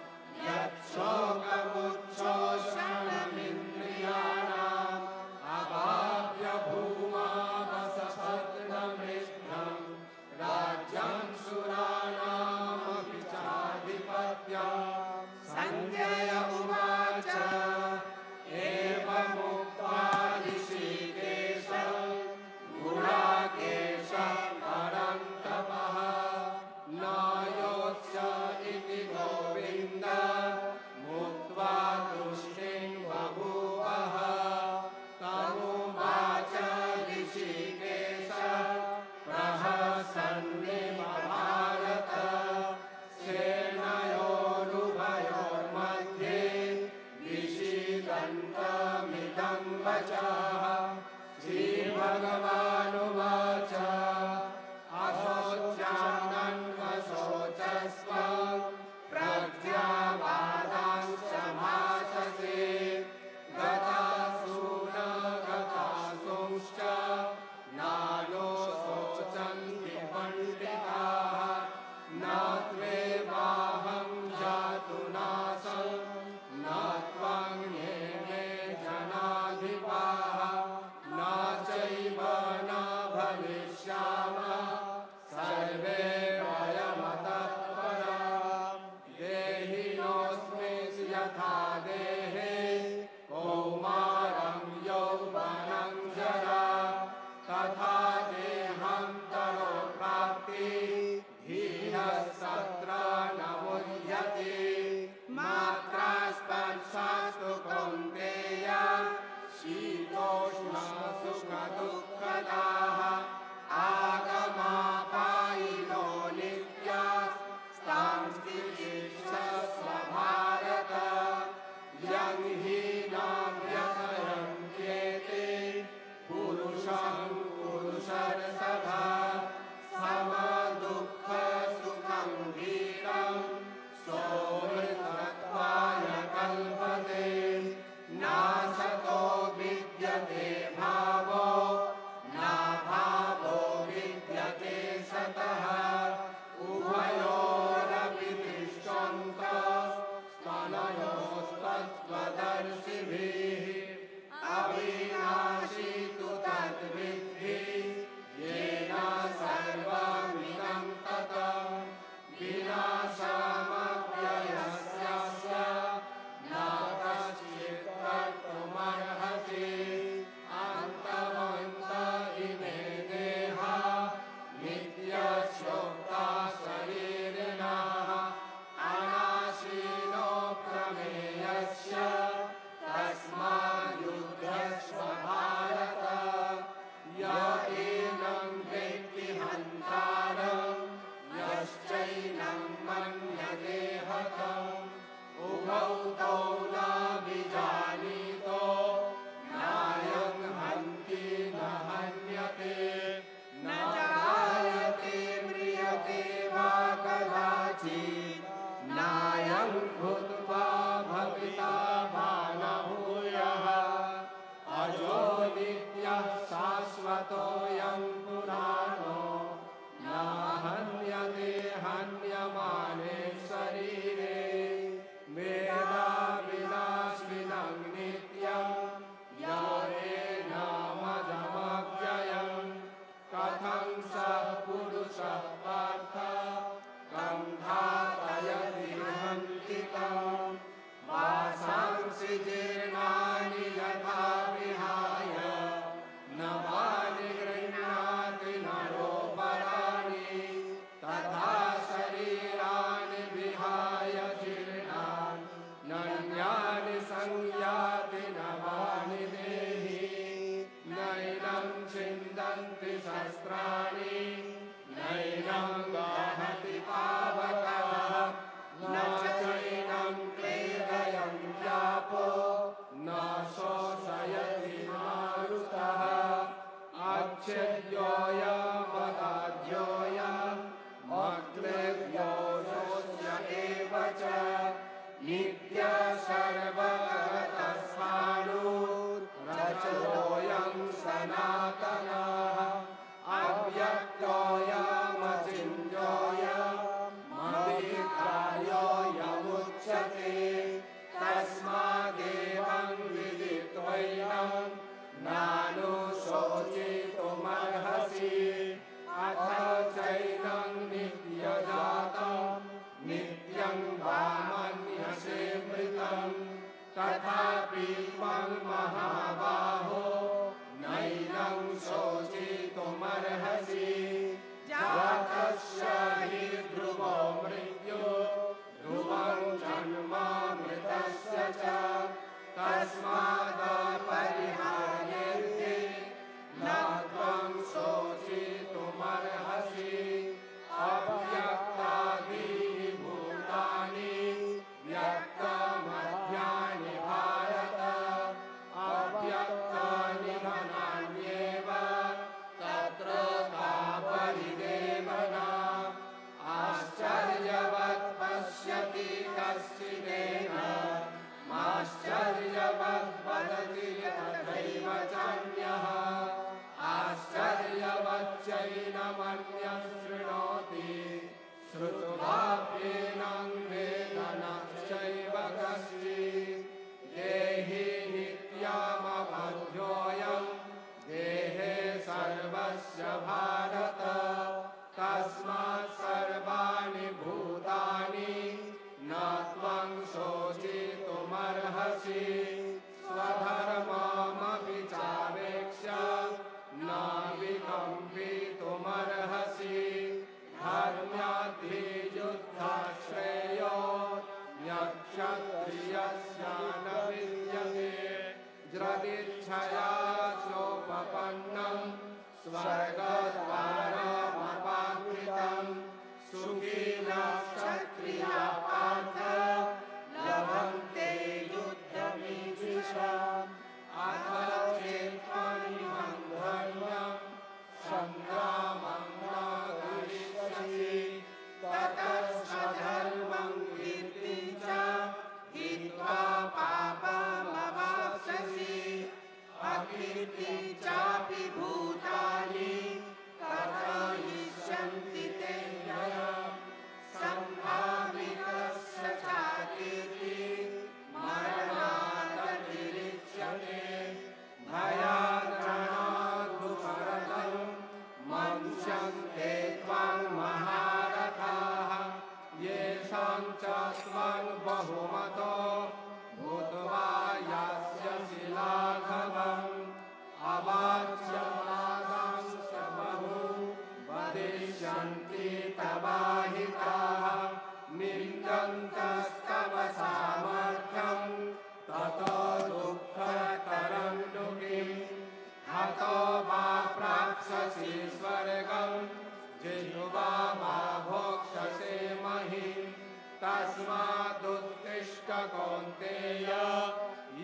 यच्छोकमुच्छोषणमिन्द्रियाणाम् अवाप्य भूमावसपत्नमिष्टम् राज्यं सुराणामपि चाधिपत्यम् सञ्जय उवाच एवमुक्त्वा ऋषिकेशं गुडाकेशः परन्तपः न योत्स्य इति गोविन्द मुक्त्वा तुष्टिं बभूवः तमुवाच ऋषिकेशः प्रहसन्निव भारत सेनयोरुभयोर्मध्ये विषीदन्तमिदं वचः श्रीभगवानुवाच अशोच्यान्नन्वशोचस्व प्रज्ञावादांश्च भाससे गतासून गतासूंश्च नानो शोचन्ति पण्डिताः न त्वेवाहं जातु नासं न त्वं जनाधिपाः न चैव न भविष्यामः सर्वे वयमतः परम् देहिनोऽस्मि यथा देहे कौमारं यौवनं जरा तथा देहं तरोप्राप्ति धीरस्तत्र न मुह्यते मात्रा स्पर्शास्तु कौन्तेय शीतोष्णसुखदुःखदाः आगमापायिनो नित्यास्तां स्थितिक्षस्व भारत चापीपं महाबाहो नैनं शोचितुमर्हसि जातस्य हि ध्रुवो मृत्युः ध्रुवं जन्मामृतस्य च तस्मादपरिहार्येऽर्थे न त्वं शोचितुमर्हसि अव्यक्तादीनि भूतानि व्यक्तमध्यानि भारत अव्यक्तानि धनान्येव तत्र का परिदेवना आश्चर्यवत् पश्यति कश्चिदेन आश्चर्यवत् वदति तथैव चान्यः आश्चर्यवच्चैनमन्यः शृणोति श्रुत्वाप्येनं वेद न चैव कश्चित् देहि नित्यमवध्योऽयं देहे सर्वस्य भारत तस्मात् सर्वाणि भूतानि न त्वं शोचितुमर्हसि स्वधर्ममपि चावेक्ष्य न विकम्पितुमर्हसि धर्म्याधियुद्धश्रेयो यक्षत्रियस्य न विद्यते यदिच्छया चोपपन्नं स्वर्गद्वारमपावृतं सुखिनः क्षत्रियाः पार्थ लभन्ते युद्धमीदृशम् अथ चेत्त्वमिमं धर्म्यं सङ्ग्रामं न करिष्यसि ततः स्वधर्मं कीर्तिं च हित्वा पापमवाप्स्यसि अकीर्तिं चापि भूतानि कथयिष्यन्ति ते व्ययम् सम्भावितस्य चाकीर्तिः मरणादतिरिच्यते भयाद्रणाद्दुःखरतं मन्स्यन्ते त्वां महारथाः येषां च त्वं बहुमतो भूत्वा यास्यसि लाघवम् अवाच्यवादांश्च बहु वदिष्यन्ति तवाहिताः निन्दन्तस्तव सामर्थ्यं ततो दुःखतरं नु किम् हतो वा प्राप्स्यसि स्वर्गं जिह्वा वा भोक्ष्यसे महीम् तस्मादुत्तिष्ठ कौन्तेय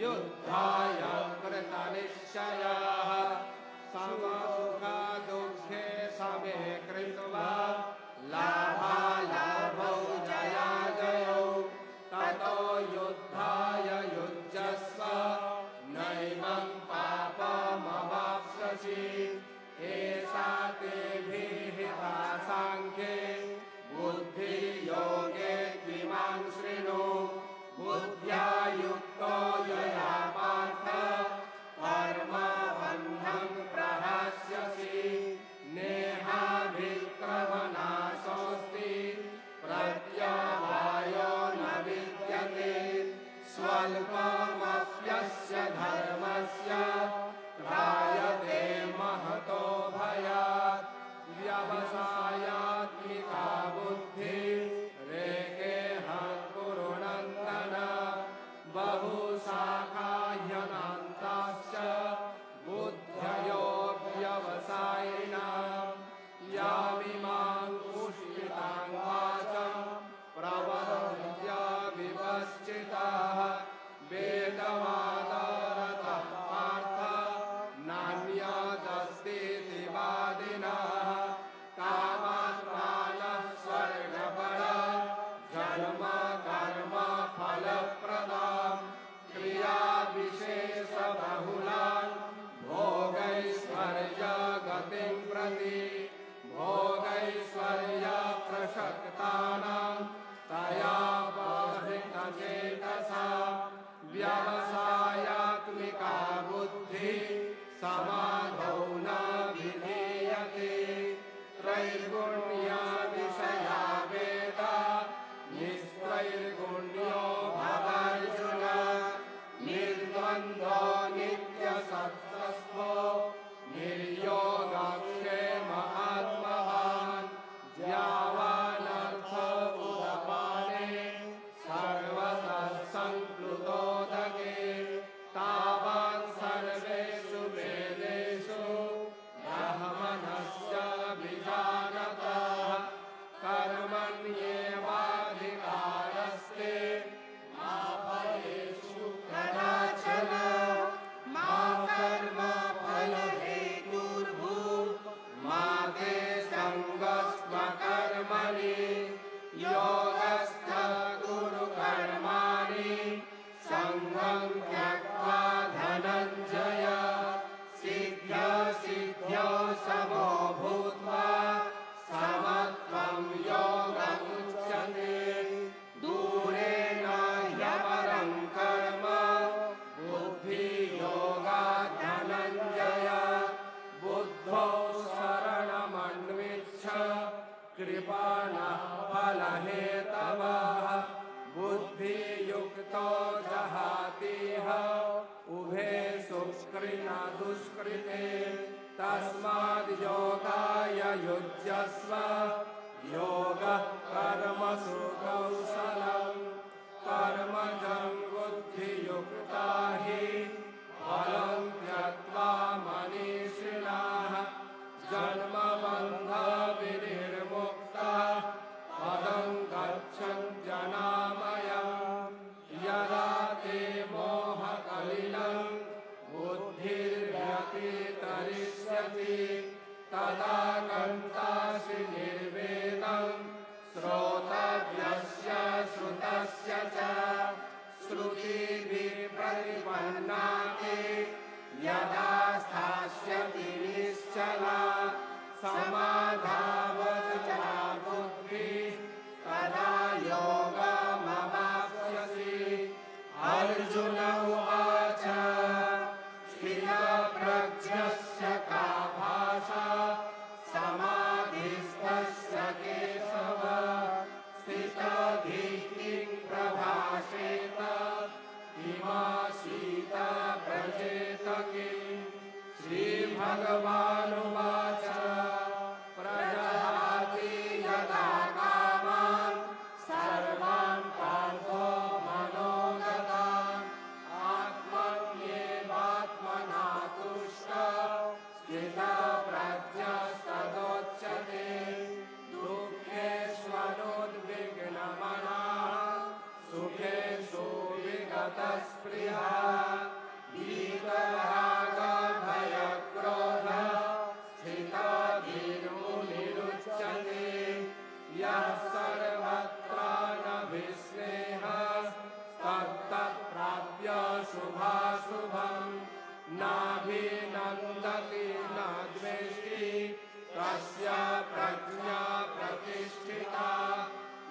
युद्धाय कृतनिश्चयाः समसुखदुःखे समे कृत्वा लाभालाभौ जयाजयौ ततो युद्धाय युज्यस्व नैवं पापमवाप्स्यसि एषा ते विहिता साङ्ख्ये बुद्धियोगे त्विमां शृणु बुद्ध्या युक्तो यया पार्थ कर्मबन्धं प्रहास्यसि नेहाभिक्रमनाशोऽस्ति प्रत्यवायो न विद्यते स्वल्पमप्यस्य धर्मस्य त्रायते महतो भयात् व्यवसायात्मिका बुद्धिः रेकेह कुरुनन्दन बहुशाखाह्यनन्ताश्च बुद्धयो व्यवसायिनां यामिमां पुष्पितां वाचं प्रवदन्त्य विपश्चिताः वेदवादरतः पार्थ नान्यदस्तीति वादिनः कामात्मानः स्वर्गपरा जन्म कर्म फलप्रदां क्रियाविशेषबहुलान् भोगैश्वर्यगतिं प्रति भोगैश्वर्यप्रसक्तानां तया बहिर्नचेतसा व्यवसायात्मिका बुद्धिः समाधौ न विधीयते त्रैर्गुण्यविषया वेदा निस्त्रैर्गुण्यो भवार्जुन आनन्दो नित्यसत्त्वस्थो निर्योगक्षेम आत्मवान् यावानर्थ उदपाने सर्वतः संप्लुतोदके तावान् सर्वेषु वेदेषु ब्रह्मणस्य विजानतः कर्मण्येवाधिकारस्ते मा फलेषु कदाचन मा कर्मफलहेतुर्भूः मा ते सङ्गस्त्वकर्मणि योगस्थः कुरु कर्माणि सङ्गं त्यक्त्वा धनञ्जय सिद्ध्यसिद्ध्यौ समो भूत्वा समत्वं योगमुच्यते दूरेण ह्यपरं कर्म बुद्धियोगात् धनञ्जय बुद्धौ शरणमन्विच्छ कृपणः फलहेतवः बुद्धियुक्तो जहातीह उभे सुकृता दुष्कृते तस्माद् योगाय युज्यस्व योगः कर्मसु कौशलम् कर्मजं बुद्धियुक्ता हि फलं त्यक्त्वा मनीषिणः जन्मबन्धविनिर्मुक्तः पदं गच्छन्ति अनामयम् यदा ते मोहकलिलं बुद्धिर्व्यतितरिष्यति तदा गन्तासि निर्वेदं श्रोतव्यस्य श्रुतस्य च श्रुतिभिः प्रतिपन्ना ते यदा स्थास्यति निश्चला समाधावचला बुद्धिः तदा योगमवाप्स्यसि अर्जुन उवाच स्थितप्रज्ञस्य का भाषा समाधिस्थस्य केशव स्थितधिः किं प्रभाषेत किमासीत व्रजेत किम् श्रीभगवानुवाच प्रजहाति यदा कामान् सर्वान् पार्थो मनोगतान् आत्मन्येवात्मना तुष्टः स्थितप्रज्ञस्तदोच्यते दुःखेष्वनुद्विग्नमनः सुखेषु विगतस्पृहः वीतरागभयक्रोधः स्थितधीर्मुनिरुच्यते यः सर्वत्रानभिस्नेहः तत्तत्प्राप्य शुभाशुभम् नाभिनन्दति न द्वेष्टि तस्य प्रज्ञा प्रतिष्ठिता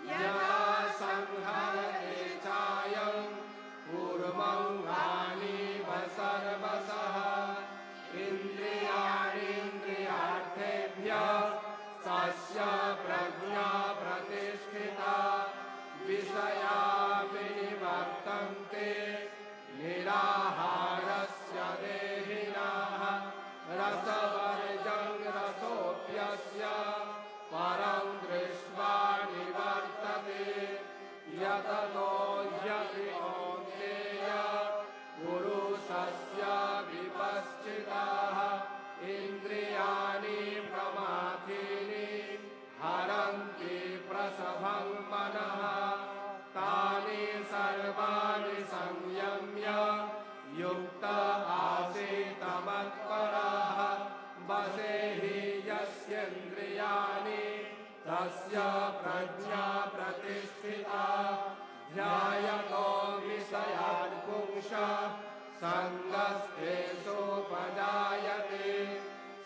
यदा संहरते चायं कूर्मङ्गानीव सर्वशः इन्द्रियाणीन्द्रियार्थेभ्यः तस्य प्रज्ञा प्रतिष्ठिता विषया विनिवर्तन्ते निराहारस्य देहिनः रसवर्जं रसोऽप्यस्य परं दृष्ट्वा निवर्तते यततो ह्यपि कौन्तेय पुरुषस्य विपश्चिताः इन्द्रियाणि प्रमाथीनि हरन्ति प्रसभं मनः तानि सर्वाणि संयम्य युक्त आसीत् मत्परः वशे हि यस्येन्द्रियाणि तस्य प्रज्ञा प्रतिष्ठिता ध्यायतो विषयान् पुंसः सङ्गस्तेषोपजायते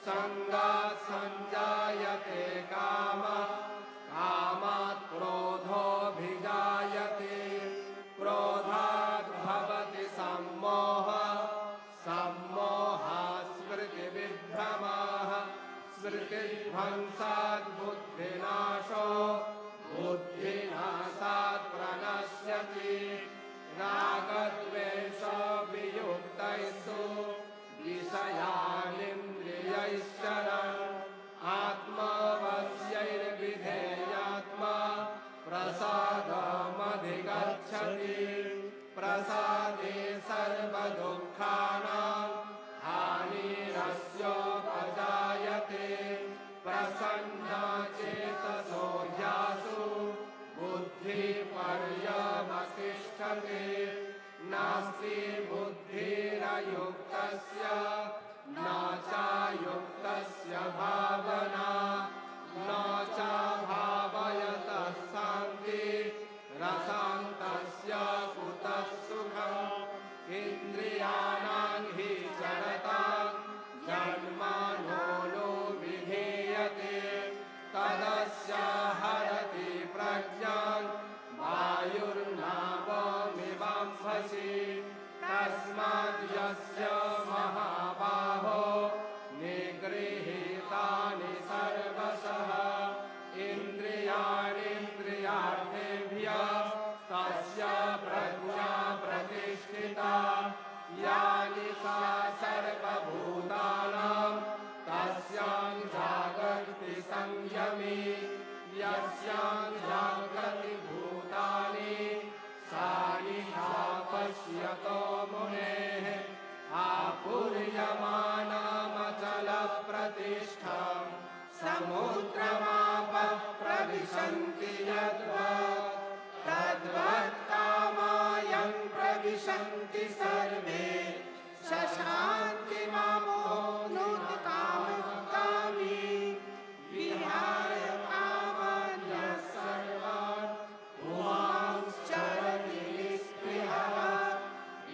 सङ्गात् सञ्जायते कामः कामात् क्रोधोऽभिजायते क्रोधात् भवति सम्मोहः सम्मोहात् स्मृतिविभ्रमः स्मृतिध्वंसात् बुद्धिनाशो बुद्धिनाशात् प्रणश्यति रागद्वेषवियुक्त युक्तस्य न चायुक्तस्य भावना न च भावयतः शान्ति रसान्तस्य कुतः सुखम् इन्द्रियाणां हि जडतां जन्मनो विधीयते तदस्य हरति प्रज्ञां वायुर्नावमिवाम्भसि तस्माद् यस्य महाबाहो निगृहीतानि सर्वशः इन्द्रियाणीन्द्रियार्थेभ्यः तस्य प्रज्ञा प्रतिष्ठिता यानि सा सर्वभूतानां तस्यां जागर्ति संयमी यस्यां जागृति भूतानि सा निशा पश्यतो मुनेः आपूर्यमानामचलप्रतिष्ठां समुद्रमापः प्रविशन्ति यद्वत् तद्वत् कामायं प्रविशन्ति सर्वे शशान्ति मामोऽप्नोति कामकामी विहाय कामान्यः सर्वान् पुमांश्चरति निःस्पृहः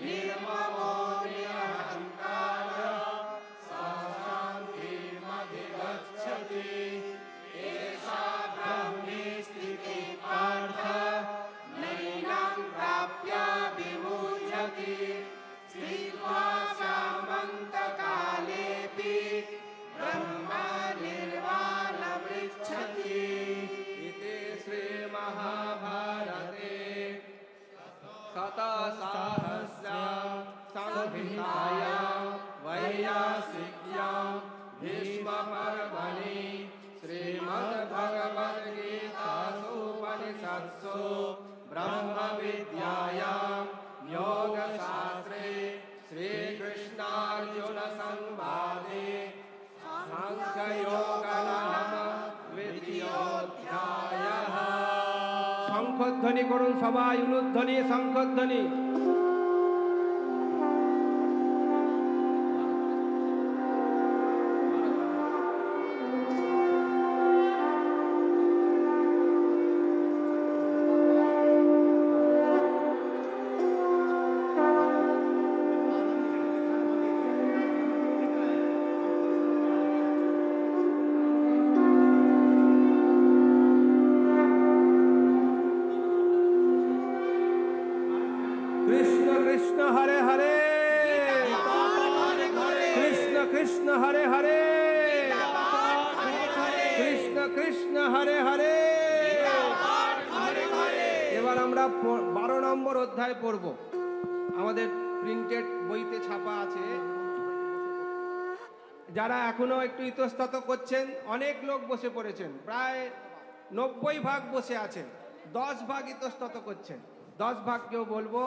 निर्ममो निरहङ्कारः सा शान्तिमधिगच्छति एषा ब्रह्मी स्थितिः पार्थ नैनं प्राप्य विमुह्यति स्थित्वा सामन्तकालेऽपि ब्रह्मनिर्वाणमृच्छति इति श्रीमहाभारते शतसाहस्र्यां संहितायां वैयासिक्यां भीष्मपर्वणि श्रीमद्भगवद्गीतासूपनिषत्सु ब्रह्मविद्यायां योगशास्त्रे श्रीकृष्णार्जुनसंवादे साङ्ख्ययोगनाम द्वितीयोऽध्यायः। শঙ্খধ্বনি করুন সবাই, উলুধ্বনি, শঙ্খধ্বনি। কৃষ্ণ কৃষ্ণ হরে হরে, কৃষ্ণ কৃষ্ণ হরে হরে, কৃষ্ণ কৃষ্ণ হরে হরে। এবার আমরা 12 নম্বর অধ্যায় পড়ব। আমাদের প্রিন্টেড বইতে ছাপা আছে। যারা এখনো একটু ইতস্তত করছেন, অনেক লোক বসে পড়েছেন, প্রায় 90 ভাগ বসে আছেন, 10 ভাগ ইতস্তত করছেন। 10 ভাগকেও বলবো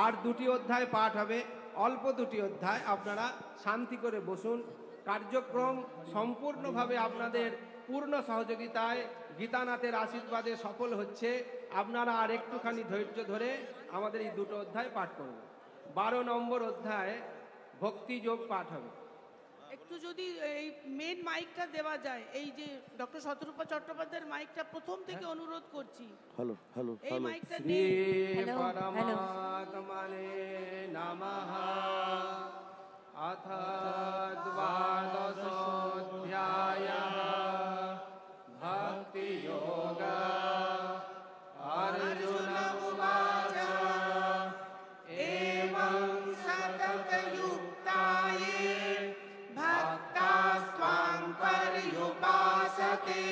আর 2টি অধ্যায় পাঠ হবে, অল্প 2টি অধ্যায়। আপনারা শান্তি করে বসুন। কার্যক্রম সম্পূর্ণভাবে আপনাদের পূর্ণ সহযোগিতায় গীতানাথের আশীর্বাদে সফল হচ্ছে। আপনারা আর একটুখানি ধৈর্য ধরে আমাদের এই 2টো অধ্যায় পাঠ করবেন। 12 নম্বর অধ্যায় ভক্তিযোগ পাঠ হবে। একটু যদি এই মেন মাইকটা দেওয়া যায়, এই যে ডক্টর শতরূপা চট্টোপাধ্যায়ের মাইকটা প্রথম থেকে অনুরোধ করছি। হ্যালো হ্যালো এই মাইকটা শ্রী নেই। পরমাত্মনে নমঃ। अथ द्वादशोऽध्यायः भक्तियोगः। अर्जुन उवाच एवं सततयुक्ताये भक्तास्त्वां पर्युपासते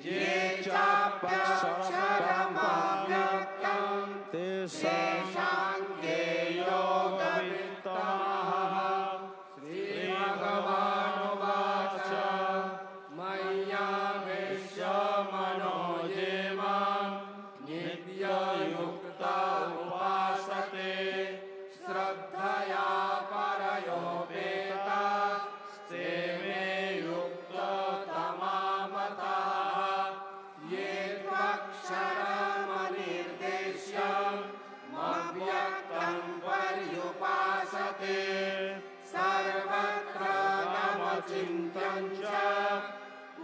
ये चाप्यक्षरमव्यक्तं तेषां के योगवित्तमः। श्रीभगवानुवाच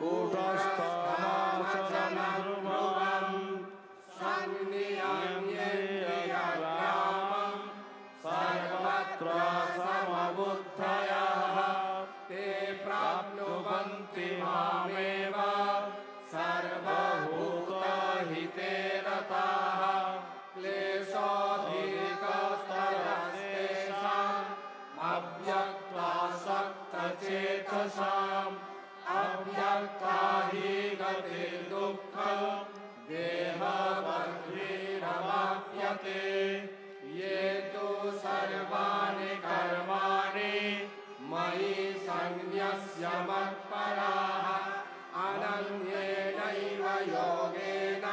कूटस्थमचलं ध्रुवं संनियम्येन्द्रियग्रामं सर्वत्र समबुद्धयः ते प्राप्नुवन्ति मामेव सर्वभूतहिते रताः क्लेशोऽधिकस्तरस्तेषाम् अव्यक्तासक्तचेतसाम् अव्यक्ता हि गतिर्दुःखं देहवद्भिरवाप्यते ये तु सर्वाणि कर्माणि मयि सन्न्यस्य मत्पराः अनन्येनैव योगेन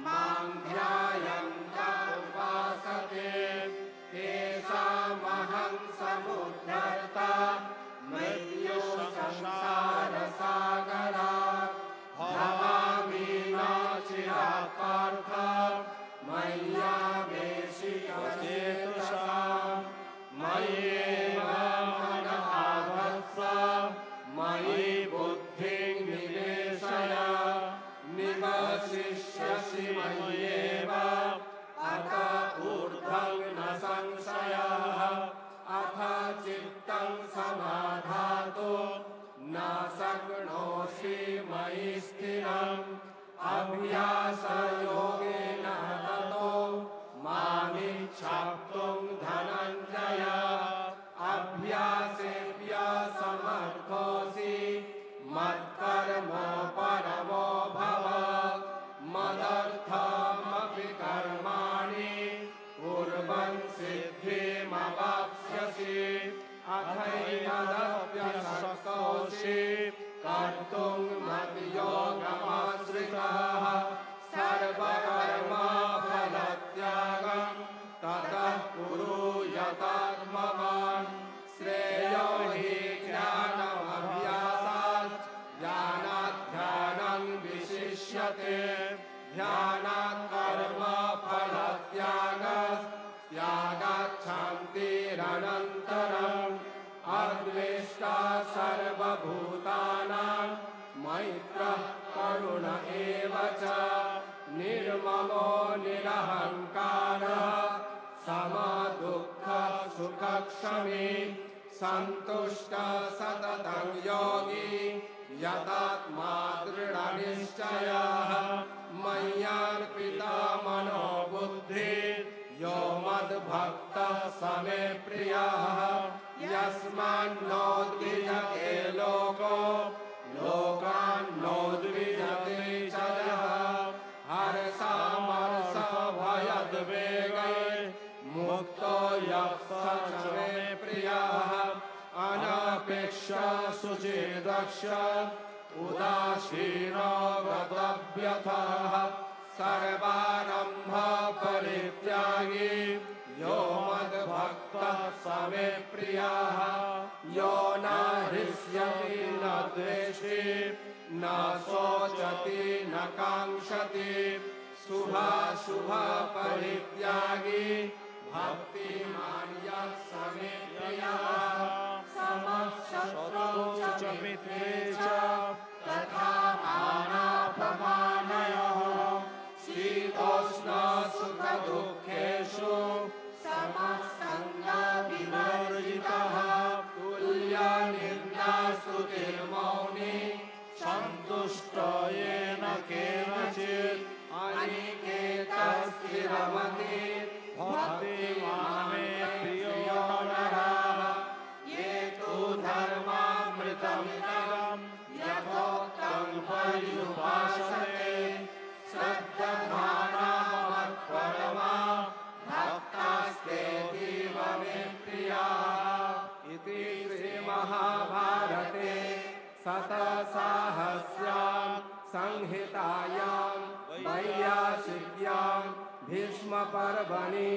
मां ध्यायन्त उपासते तेषामहं समुद्धर्ता मृत्युसंसारसागरात् भवामि नाचिरात् पार्थ मय्यावेशितचेतसाम् मय्येव मन आधत्स्व मयि बुद्धिं निवेशय निवसिष्यसि मय्येव अत ऊर्ध्वं न संशयः अथ चित्तं समाधातु न शक्नोषि मयि स्थिरम् अभ्यासयोगेन ततो मामिच्छाप्तुं धनञ्जय अभ्यासेऽभ्यासमर्थोऽसि मत्कर्मो परमो भव मदर्थमपि कर्माणि कुर्वन् सिद्धिमवाप्स्यसि अथैतदप्यशक्तोऽसि कर्तुं मद्योगमाश्रितः सर्वकर्मफलत्यागं ततः कुरु यतात्मवान् श्रेयो हि ज्ञानमभ्यासात् ज्ञानात् ध्यानं विशिष्यते ध्यानात् कर्मफलत्यागात् शान्तिरनन्तरम् अद्वेष्टा सर्वभूतानां मैत्रः करुण एव च निर्ममो निरहङ्कारः समदुःखसुखक्षमी सन्तुष्टः सततं योगी यतात्मा दृढनिश्चयः मय्यर्पिता मनो बुद्धिः यो मद्भक्तः स मे प्रियः यस्मान्नोद्विजते लोको लोकान्नोद्विजते च यः हर्षामर्षभयद्वेगै मुक्तो यः स च मे प्रियः अनपेक्षः शुचिर्दक्षः उदासीनो गतव्यथः सर्वारम्भ परित्यागी यो मद्भक्तः स मे प्रियः यो न हृष्यति न द्वेष्टि न शोचति न काङ्क्षति शुभाशुभ परित्यागी भक्तिमान् यः स मे प्रियः समः शत्रौ च मित्रे च तथा मानापमानयोः शीतोष्ण सुख दुःखेषु समः संगविवर्जितः तुल्यनिर्णयस्तुतिर्मौनी सन्तुष्टो येन केनचित् अनिकेतः स्थिरमतिः भक्तिमान् मे प्रियो नरः ये तु धर्मामृतमिदं यथोक्तं पर्युपासते श्रद्धमाना मत्परमा भक्तास्तेऽतीव मे प्रियाः इति श्रीमहाभारते शतसाहस्र्यां संहितायां वैयासिक्यां भीष्मपर्वणि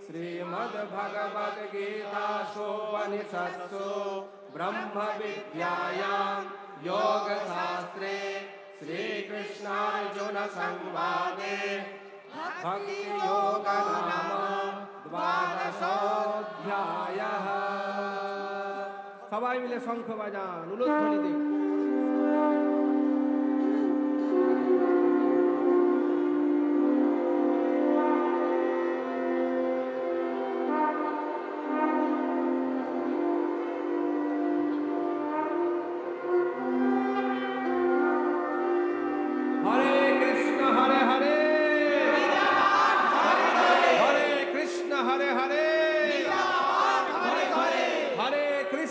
श्रीमद्भगवद्गीतासूपनिषत्सु ब्रह्मविद्यायां योगशास्त्रे श्रीकृष्णार्जुनसंवादे भक्तियोग नाम 12ोऽध्यायः। সবাই মিলে শঙ্খ বাজান, উলুধ্বনি দিন।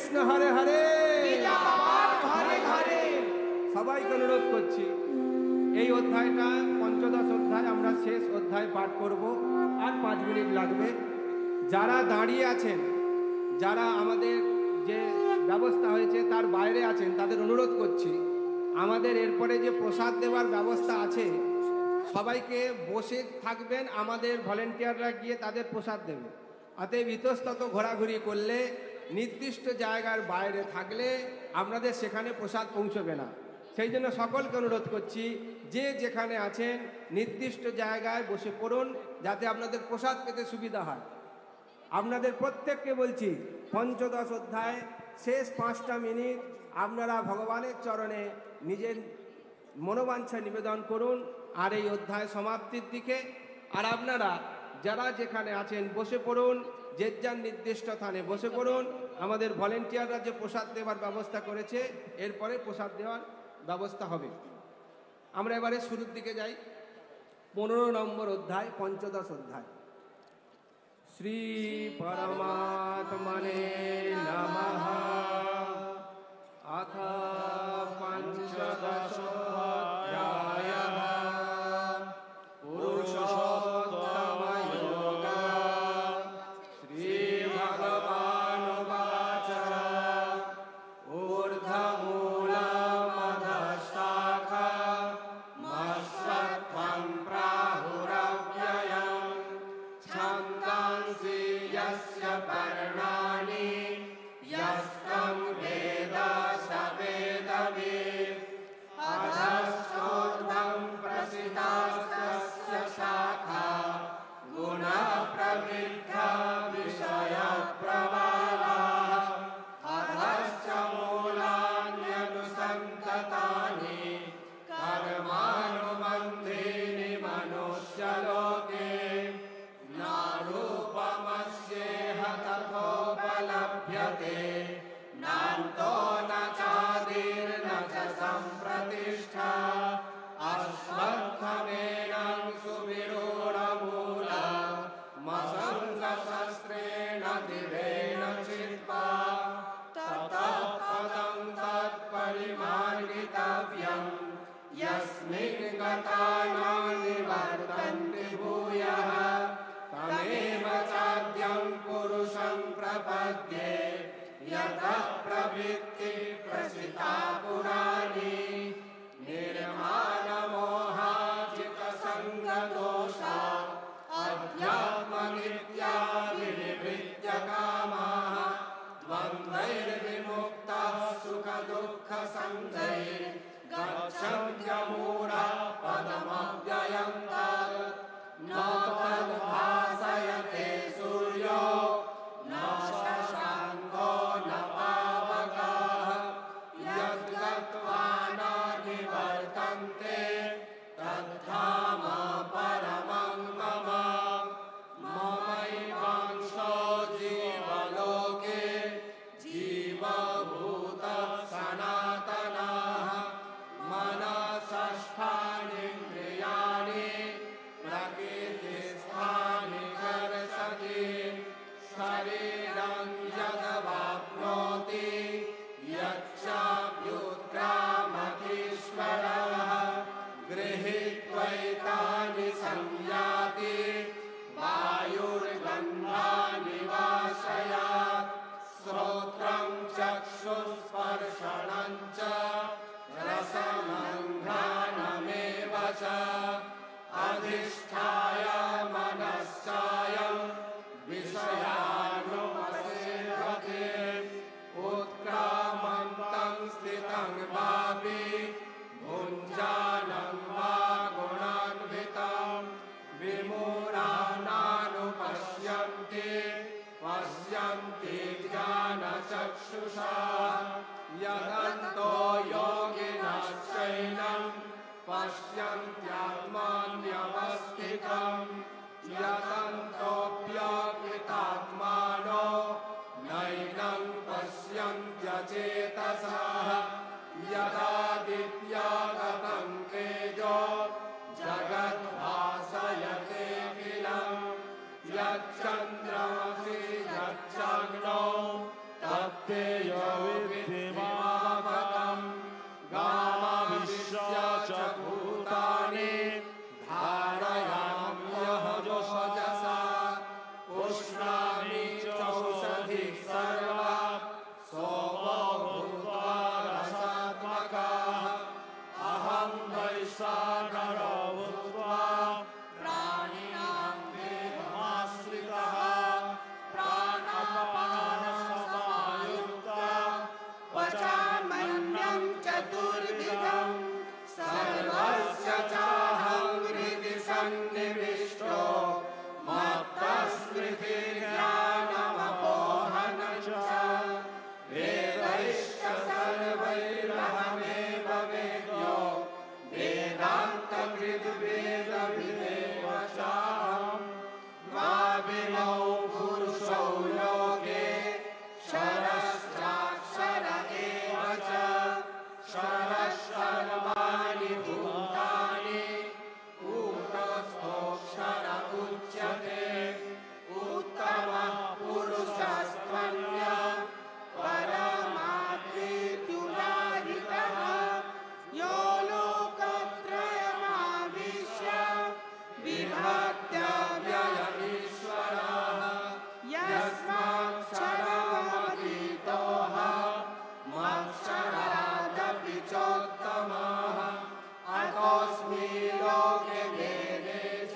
কৃষ্ণ হরে হরে। গীতা পাঠ ঘরে ঘরে। সবাইকে অনুরোধ করছি, এই অধ্যায়টা পঞ্চদশ অধ্যায়, আমরা শেষ অধ্যায় পাঠ করব, আর 5 মিনিট লাগবে। যারা দাঁড়িয়ে আছেন, যারা আমাদের যে ব্যবস্থা হয়েছে তার বাইরে আছেন, তাদের অনুরোধ করছি, আমাদের এরপরে যে প্রসাদ দেওয়ার ব্যবস্থা আছে, সবাইকে বসে থাকবেন, আমাদের ভলেন্টিয়াররা গিয়ে তাদের প্রসাদ দেবে। অতএব ইতস্তত ঘোরাঘুরি করলে, নির্দিষ্ট জায়গার বাইরে থাকলে আপনাদের সেখানে প্রসাদ পৌঁছবে না। সেই জন্য সকলকে অনুরোধ করছি, যে যেখানে আছেন নির্দিষ্ট জায়গায় বসে পড়ুন, যাতে আপনাদের প্রসাদ পেতে সুবিধা হয়। আপনাদের প্রত্যেককে বলছি, পঞ্চদশ অধ্যায় শেষ 5টা মিনিট আপনারা ভগবানের চরণে নিজের মনোবাঞ্ছা নিবেদন করুন, আর এই অধ্যায় সমাপ্তির দিকে। আর আপনারা যারা যেখানে আছেন বসে পড়ুন, যে যার নির্দিষ্ট স্থানে বসে পড়ুন। আমাদের ভলেন্টিয়াররা যে প্রসাদ দেওয়ার ব্যবস্থা করেছে, এরপরে প্রসাদ দেওয়ার ব্যবস্থা হবে। আমরা এবারে শুরুর দিকে যাই। 15 নম্বর অধ্যায়, পঞ্চদশ অধ্যায়। শ্রী পরমাত্মনে নমঃ। अथ पञ्चदशोऽध्यायः पुरुषोत्तमयोगः। श्रीभगवानुवाच ऊर्ध्वमूलमधःशाखा मस्वत्वं प्राहुरव्ययम् छन्दांसि यस्य पर्णानि यस्तं वेद स वेदवित् अधश्चोर्ध्वं प्रसितास्तस्य शाखा गुणप्रवृद्धा विषयप्रवालाः अधश्च मूलान्यनुसन्ततानि कर्मानुबन्धीनि मनुष्यलोके नारूपमस्येह तथोपलभ्यते नान्तो न चादिर्न च सम्प्रतिष्ठा अश्वत्थमेनं सुविरूढमूला मसङ्गशस्त्रेण दिवेन चित्वा ततः पदं तत्परिमार्गितव्यं यस्मिन् गता न निवर्तन्ति भूयः तमेव चाद्यं पुरुषं प्रपद्ये यतः प्रवृत्ति प्रसिता पुराणी निर्माणमोहाजितसङ्गदोषा अध्यात्मनित्या विनिवृत्य कामाः द्वन्द्वैर्विमुक्तः सुखदुःखसङ्गैर्गच्छन्त्यमूढा पदमव्ययं तत् न तद्भासयते सूर्यो न शशाङ्को न पावकः यद्गत्वा न निवर्तन्ते तद्धाम परमं मम ममैवांशो जीवलोके जीवभूतः सनातनः मनसष्ठानीन्द्रियाणि प्रकृतिस्थानि कर्षति शरीरं यदवाप्नोति यच्चाप्युत्क्रामतीश्वरः गृहीत्वैतानि संयाति वायुर्गन्धानि वाशयात् श्रोत्रं चक्षुस्पर्शनं च रसमङ्घ्राणमेव च अधिष्ठाय मनश्चायं विषयानुपसेवते उत्क्रामन्तं स्थितं वापि भुञ्जानं वा गुणान्वितं विमूढानानुपश्यन्ति पश्यन्ति ज्ञानचक्षुषा यदन्तो योगिनश्चैनं पश्यन्त्यात्मान्यवस्थितं यदन्तोऽप्यकृतात्मानो नैनं पश्यन्त्यचेतसः यदादित्यागतं तेजो जगद्भासयतेऽखिलं यच्चन्द्रमसि यच्चाग्नौ तत् तेज विद्धिमामकम् गामविश्य च भूतानि धारयाम्यहजसा पुष्णामि चौषधिः सर्वा सोमो भूत्वा रसात्मकः अहं वैश्वानरो भूत्वा प्राणिनां देहमाश्रितः प्राणापानसमायुक्तः पचाम्यन्नं चतुर्विधं सर्वस्य चाहं हृदि सन्निविष्टो मत्तस्मृतिर्ज्ञानमपोहनं च वेदैश्च सर्वैरहमेव वेद्यो वेदान्तकृद्वेदविदेव चाहं द्वाविमौ पुरुषौ लोके क्षरश्चाक्षर एव च क्षरः सर्वाणि भूतानि ऊर्ध्वस्थोऽक्षर उच्यते उत्तमः पुरुषस्त्वन्यः परमात्मेत्युदाहृतः यो लोकत्रयमाविश्य विभक्त्यव्यय ईश्वरः यस्माक्षरमतीतोऽहं मक्षरादपि चोत्तमः अतोऽस्मि लोके वेदे च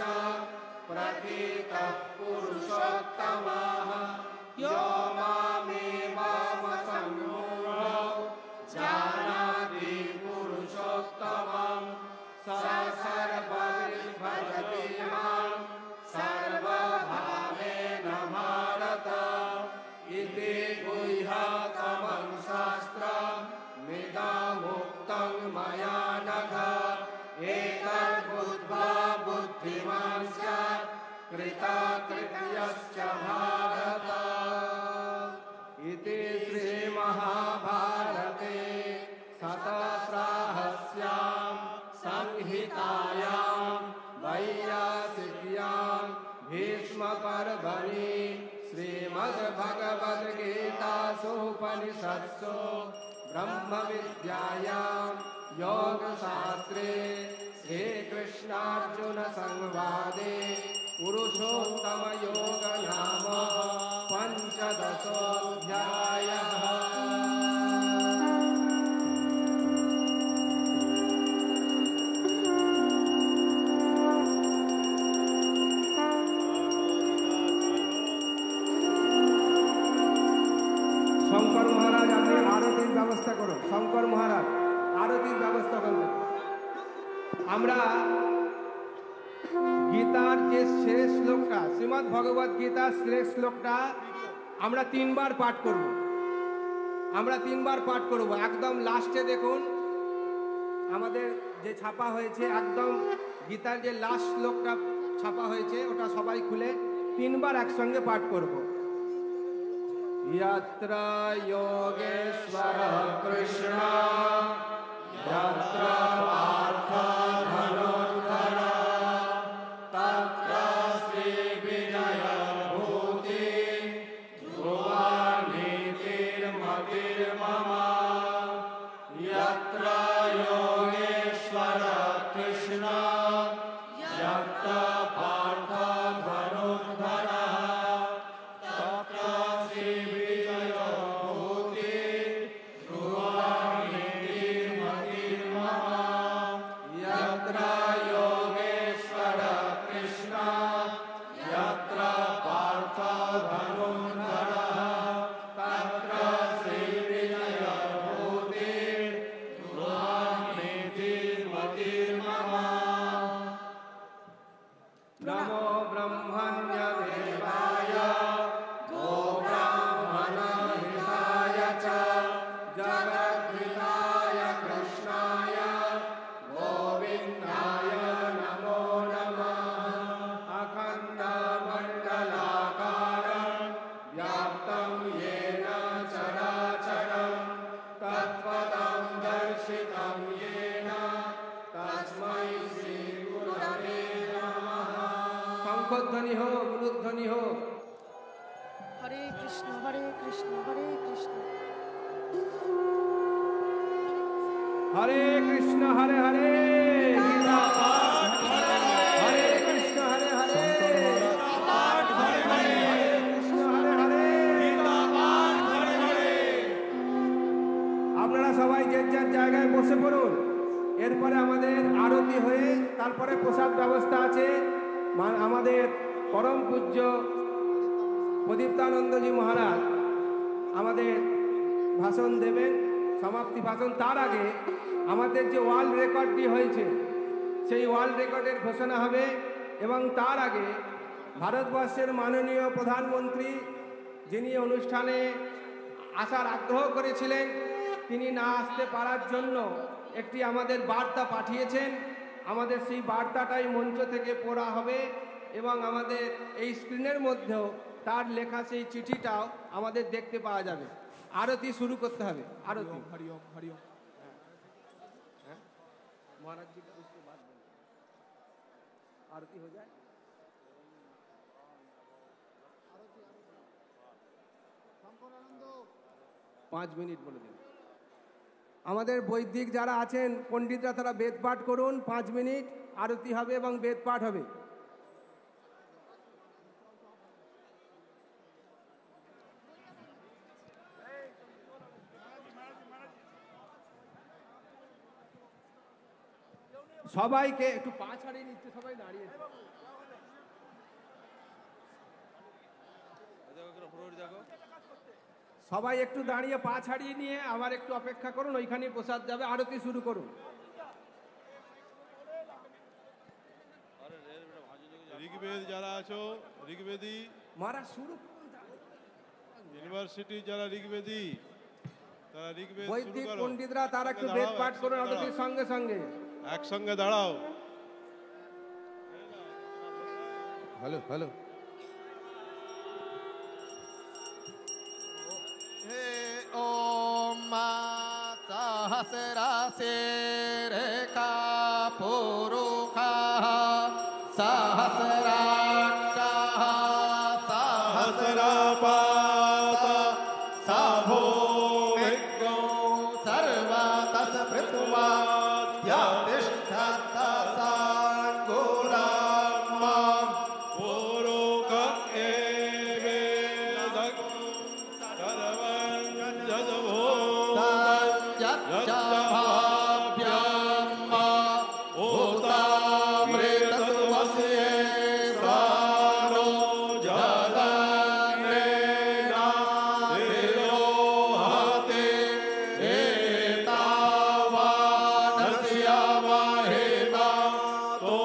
प्रतीतः पुरुषोत्तमः यो मामेवावसम्मूढो जानाति पुरुषोत्तमं स सर्वविद्भजति मां सर्वभावेन भारत इति गुह्यतमं शास्त्रमिदमुक्तं मया नघ एतद्बुद्ध्वा बुद्धिमान् स्यात् कृतकृत्यश्च भारत इति श्रीमहाभारते शतसाहस्र्यां संहितायां वैयासिक्यां भीष्मपर्वणि श्रीमद्भगवद्गीतासूपनिषत्सु ब्रह्मविद्यायां योगशास्त्रे श्रीकृष्णार्जुनसंवादे पुरुषोत्तमयोग नाम पंचदशोऽध्यायः। শঙ্কর মহারাজ আপনি আরতির ব্যবস্থা করুন। শঙ্কর মহারাজ আরতির ব্যবস্থা করুন। আমরা গীতার যে শেষ শ্লোকটা, শ্রীমদ্ ভগবদ গীতার শেষ শ্লোকটা আমরা তিনবার পাঠ করব। আমরা তিনবার পাঠ করব। একদম লাস্টে দেখুন আমাদের যে ছাপা হয়েছে, একদম গীতার যে লাস্ট শ্লোকটা ছাপা হয়েছে ওটা সবাই খুলে তিনবার একসঙ্গে পাঠ করব। यत्र योगेश्वरः कृष्ण यत्र पार्थो धनुर्धरः तत्र श्रीविजयभूतिः ध्रुवा नीतिर्मतिर्मम यत्र योगेश्वरः कृष्ण यत्र पार्थो धनुर्धरः नमो ब्रह्मण्य देवाय गो ब्राह्मणहिताय च जगद्धिताय कृष्णाय गोविन्दाय नमो नमः अखण्डमण्डलाकारं व्याप्तं येन चराचरं तत्पदं दर्शितं येन तस्मै श्रीगुरवे नमः। शंखध्वनि हो, मृध्वनि हो। हरे कृष्ण हरे कृष्ण हरे कृष्ण हरे कृष्ण हरे हरे गीता पाठ हरे कृष्ण हरे हरे पाठ हरे कृष्ण हरे हरे गीता पाठ हरे। আপনারা সবাই যে যার জায়গায় বসে পড়ুন। এরপরে আমাদের আরতি হয়ে তারপরে প্রসাদ ব্যবস্থা আছে। আমাদের পরম পূজ্য প্রদীপ্তানন্দজি মহারাজ আমাদের ভাষণ দেবেন, সমাপ্তি ভাষণ। তার আগে আমাদের যে ওয়ার্ল্ড রেকর্ডটি হয়েছে সেই ওয়ার্ল্ড রেকর্ডের ঘোষণা হবে এবং তার আগে ভারতবর্ষের মাননীয় প্রধানমন্ত্রী যিনি অনুষ্ঠানে আসার আগ্রহ করেছিলেন তিনি না আসতে পারার জন্য একটি আমাদের বার্তা পাঠিয়েছেন। আমাদের সেই বার্তাটাই মঞ্চ থেকে পড়া হবে এবং আমাদের এই স্ক্রিনের মধ্যেও তার লেখা সেই চিঠিটাও আমাদের দেখতে পাওয়া যাবে। आरती शुरू करते हैं। आरती हरिओम हरिओम महाराज जी का उसके बाद आरती हो जाए। पाँच मिनट बोले दिन আমাদের বৈদিক যারা আছেন পণ্ডিতরা তারা বেদ পাঠ করুন। 5 মিনিট আরতি হবে এবং বেদ পাঠ হবে। সবাইকে একটু পা ছাড়িয়ে নিচ্ছে, সবাই দাঁড়িয়েছে। সবাই একটু দাঁড়িয়ে পা ছাড়িয়ে নিয়ে আবার একটু অপেক্ষা করুন, ওইখানে প্রসাদ যাবে। আরতি শুরু করুন। ঋগ্বেদ যারা আছো ঋগ্বেদী মহারাজ শুরু ইউনিভার্সিটি যারা ঋগ্বেদী তারা ঋগ্বেদ বৈদিক পণ্ডিতরা তারা একটু বেদ পাঠ করুন আরতির সঙ্গে সঙ্গে। একসঙ্গে দাঁড়াও। Hello hello. हे ओम सहस्रासे रेखा पुरुषा सहस्राक्षः सहस्रपात साभूमिज्ञो सर्वतः पृथ्वा तिष्ठत साङ्गुलम् पुरुष एवेदं सर्वं यज्जभाभ्यम् भूतामृतत्वस्य प्राणो जलनेन विरोहते एतावानस्य महिमा तो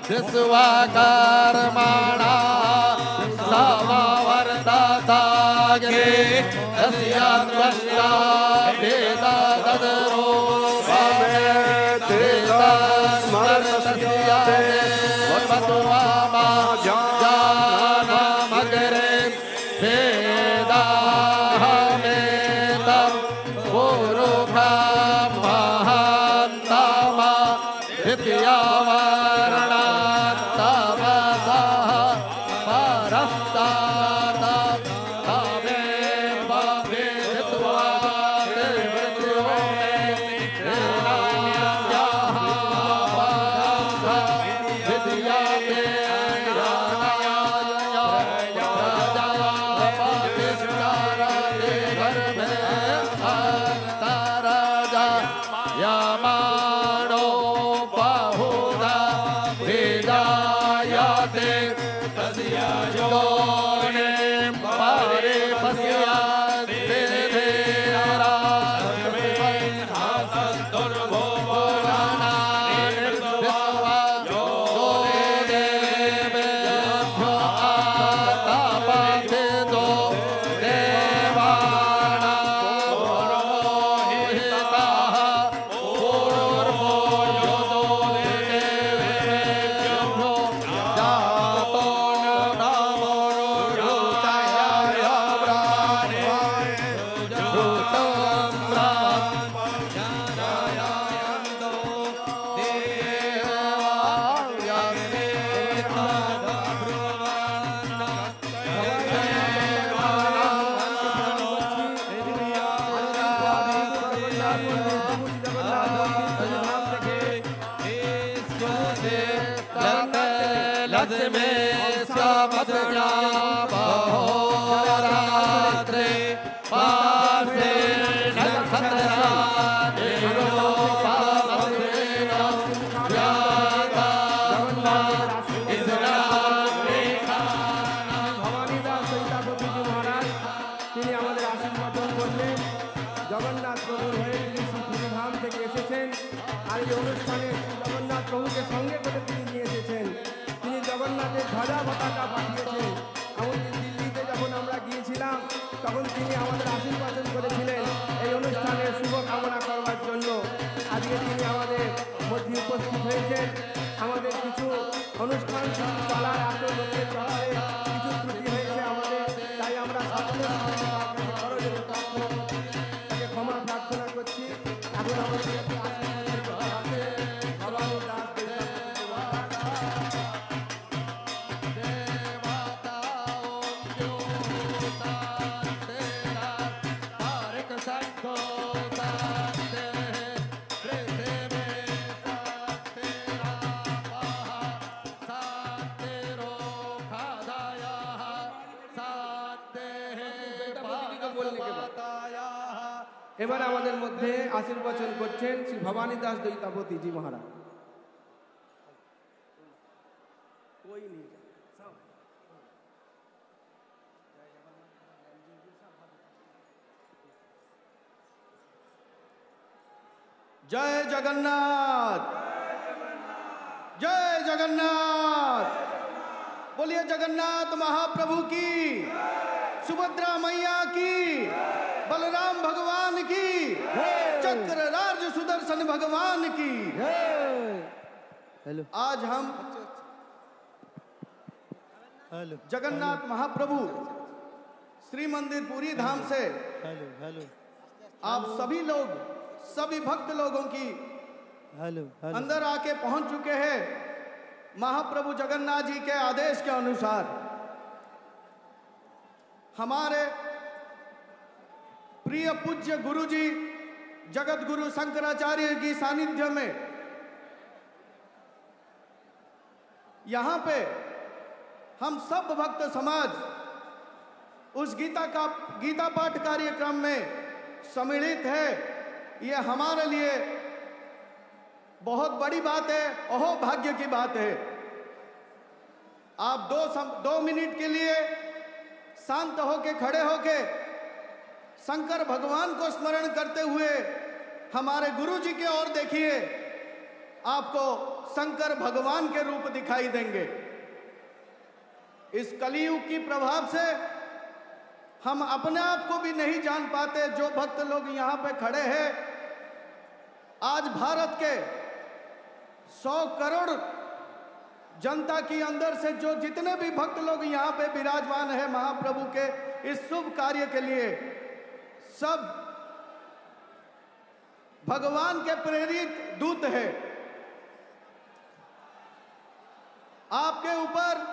विश्वकर्मणा समवर्तताग्रे तस्य द्रष्टा वेददरो जानमग्रे वेदाहमेतं पुरुषं महान्तम द्वितीयवर्णात्तमसः परस्तात् तमेव विदित्वा निर्मृत्यो यमानो बहुधा विदायते तस्य योनिं पारे पश्यन्ति জগন্নাথ প্রভুর হয়ে তিনি শ্রীধাম থেকে এসেছেন আর এই অনুষ্ঠানে জগন্নাথ প্রভুকে সঙ্গে করে তিনি নিয়ে এসেছেন। তিনি জগন্নাথের ধ্বজা পতাকা পাঠিয়েছেন। এমনকি দিল্লিতে যখন আমরা গিয়েছিলাম তখন তিনি আমাদের আশীর্বাদন করেছিলেন এই অনুষ্ঠানের শুভ কামনা করবার জন্য। আজকে তিনি আমাদের মধ্যে উপস্থিত হয়েছেন। আমাদের কিছু অনুষ্ঠান চলার এত লোকের চলারে কিছু ত্রুটি হয়েছে আমাদের, তাই আমরা সকলের সামনে তার কাছে করজোড়ে প্রার্থনা করছি, তাকে ক্ষমা প্রার্থনা করছি। এখন আমাদের কাছে আশীর্বাদের কথা আছে ভবানী দাস এবার আমাদের মধ্যে আশীর্বচন করছেন শ্রী ভবানী দাস দৈতাপতি জি মহারাজ। जय जगन्नाथ, जय जगन्नाथ। बोलिए जगन्नाथ महाप्रभु की, सुभद्रा मैया की, बलराम भगवान की, चक्र राज सुदर्शन भगवान की। हेलो आज हम जगन्नाथ महाप्रभु श्री मंदिर पुरी धाम से आप सभी लोग, सभी भक्त लोगों की अंदर आके पहुंच चुके हैं। महाप्रभु जगन्नाथ जी के आदेश के अनुसार हमारे प्रिय पूज्य गुरु जी जगत गुरु शंकराचार्य की सानिध्य में यहाँ पे हम सब भक्त समाज उस गीता पाठ कार्यक्रम में सम्मिलित है। ये हमारे लिए बहुत बड़ी बात है, अहो भाग्य की बात है। आप 2 मिनट के लिए शांत होके खड़े होके शंकर भगवान को स्मरण करते हुए हमारे गुरु जी की ओर देखिए। आपको शंकर भगवान के रूप दिखाई देंगे। इस कलियुग की प्रभाव से हम अपने आप को भी नहीं जान पाते। जो भक्त लोग यहाँ पे खड़े हैं, आज भारत के 100 करोड़ जनता की अंदर से जो जितने भी भक्त लोग यहाँ पे विराजमान है महाप्रभु के इस शुभ कार्य के लिए, सब भगवान के प्रेरित दूत है। आपके ऊपर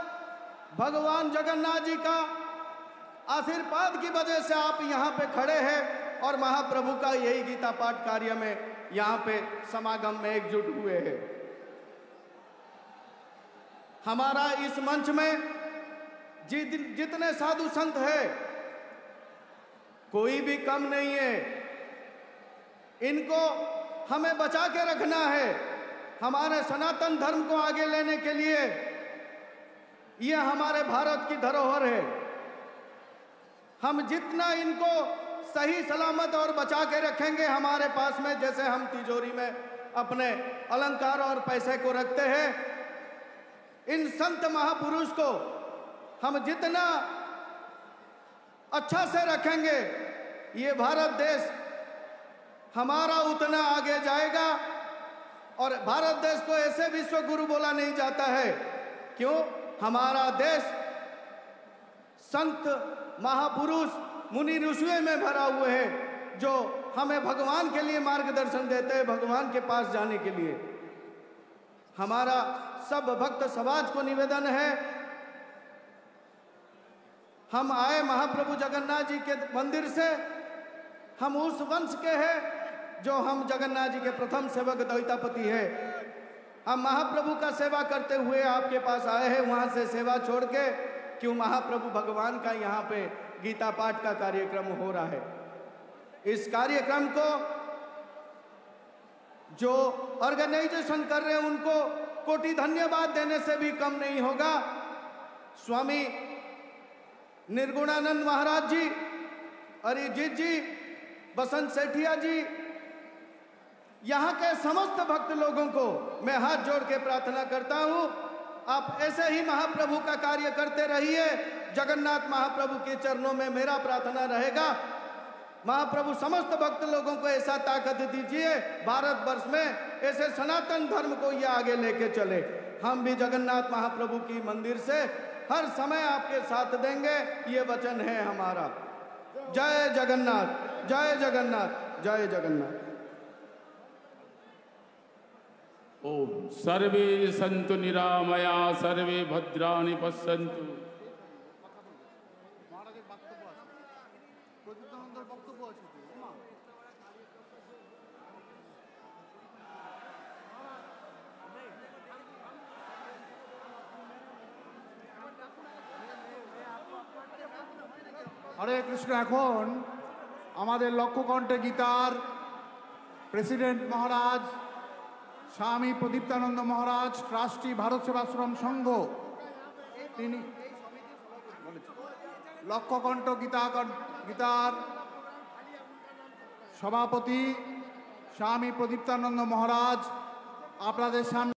भगवान जगन्नाथ जी का आशीर्वाद की वजह से आप यहाँ पे खड़े हैं और महाप्रभु का यही गीता पाठ कार्य में यहाँ पे समागम में एकजुट हुए हैं। हमारा इस मंच में जितने साधु संत हैं, कोई भी कम नहीं है। इनको हमें बचा के रखना है। हमारे सनातन धर्म को आगे लेने के लिए यह हमारे भारत की धरोहर है। हम जितना इनको सही सलामत और बचा के रखेंगे हमारे पास में, जैसे हम तिजोरी में अपने अलंकार और पैसे को रखते हैं, इन संत महापुरुष को हम जितना अच्छा से रखेंगे, ये भारत देश हमारा उतना आगे जाएगा। और भारत देश को ऐसे विश्व गुरु बोला नहीं जाता है। क्यों? हमारा देश संत महापुरुष मुनि ऋषियों में भरा हुए है, जो हमें भगवान के लिए मार्गदर्शन देते हैं, भगवान के पास जाने के लिए। हमारा सब भक्त समाज को निवेदन है, हम आए महाप्रभु जगन्नाथ जी के मंदिर से, हम उस वंश के हैं जो हम जगन्नाथ जी के प्रथम सेवक दैतापति है। हम महाप्रभु का सेवा करते हुए आपके पास आए हैं, वहां से सेवा छोड़ के। क्यों? महाप्रभु भगवान का यहाँ पे गीता पाठ का कार्यक्रम हो रहा है। इस कार्यक्रम को जो ऑर्गेनाइजेशन कर रहे हैं उनको कोटि धन्यवाद देने से भी कम नहीं होगा। स्वामी निर्गुणानंद महाराज जी, अरिजीत जी, बसंत सेठिया जी, यहाँ के समस्त भक्त लोगों को मैं हाथ जोड़ के प्रार्थना करता हूँ, आप ऐसे ही महाप्रभु का कार्य करते रहिए। जगन्नाथ महाप्रभु के चरणों में मेरा प्रार्थना रहेगा, महाप्रभु समस्त भक्त लोगों को ऐसा ताकत दीजिए, भारतवर्ष में ऐसे सनातन धर्म को ये आगे लेके चले। हम भी जगन्नाथ महाप्रभु की मंदिर से हर समय आपके साथ देंगे, ये वचन है हमारा। जय जगन्नाथ, जय जगन्नाथ, जय जगन्नाथ। ओम सर्वे सन्तु निरामया, सर्वे भद्राणि पश्यन्तु। हरे कृष्ण। এখন আমাদের লক্ষ্যকণ্ঠে গীতার প্রেসিডেন্ট মহারাজ স্বামী প্রদীপ্তানন্দ মহারাজ, ট্রাস্টি ভারত সেবাশ্রম সংঘ, তিনি লক্ষ্যকণ্ঠ গীতার সভাপতি স্বামী প্রদীপ্তানন্দ মহারাজ আপনাদের সামনে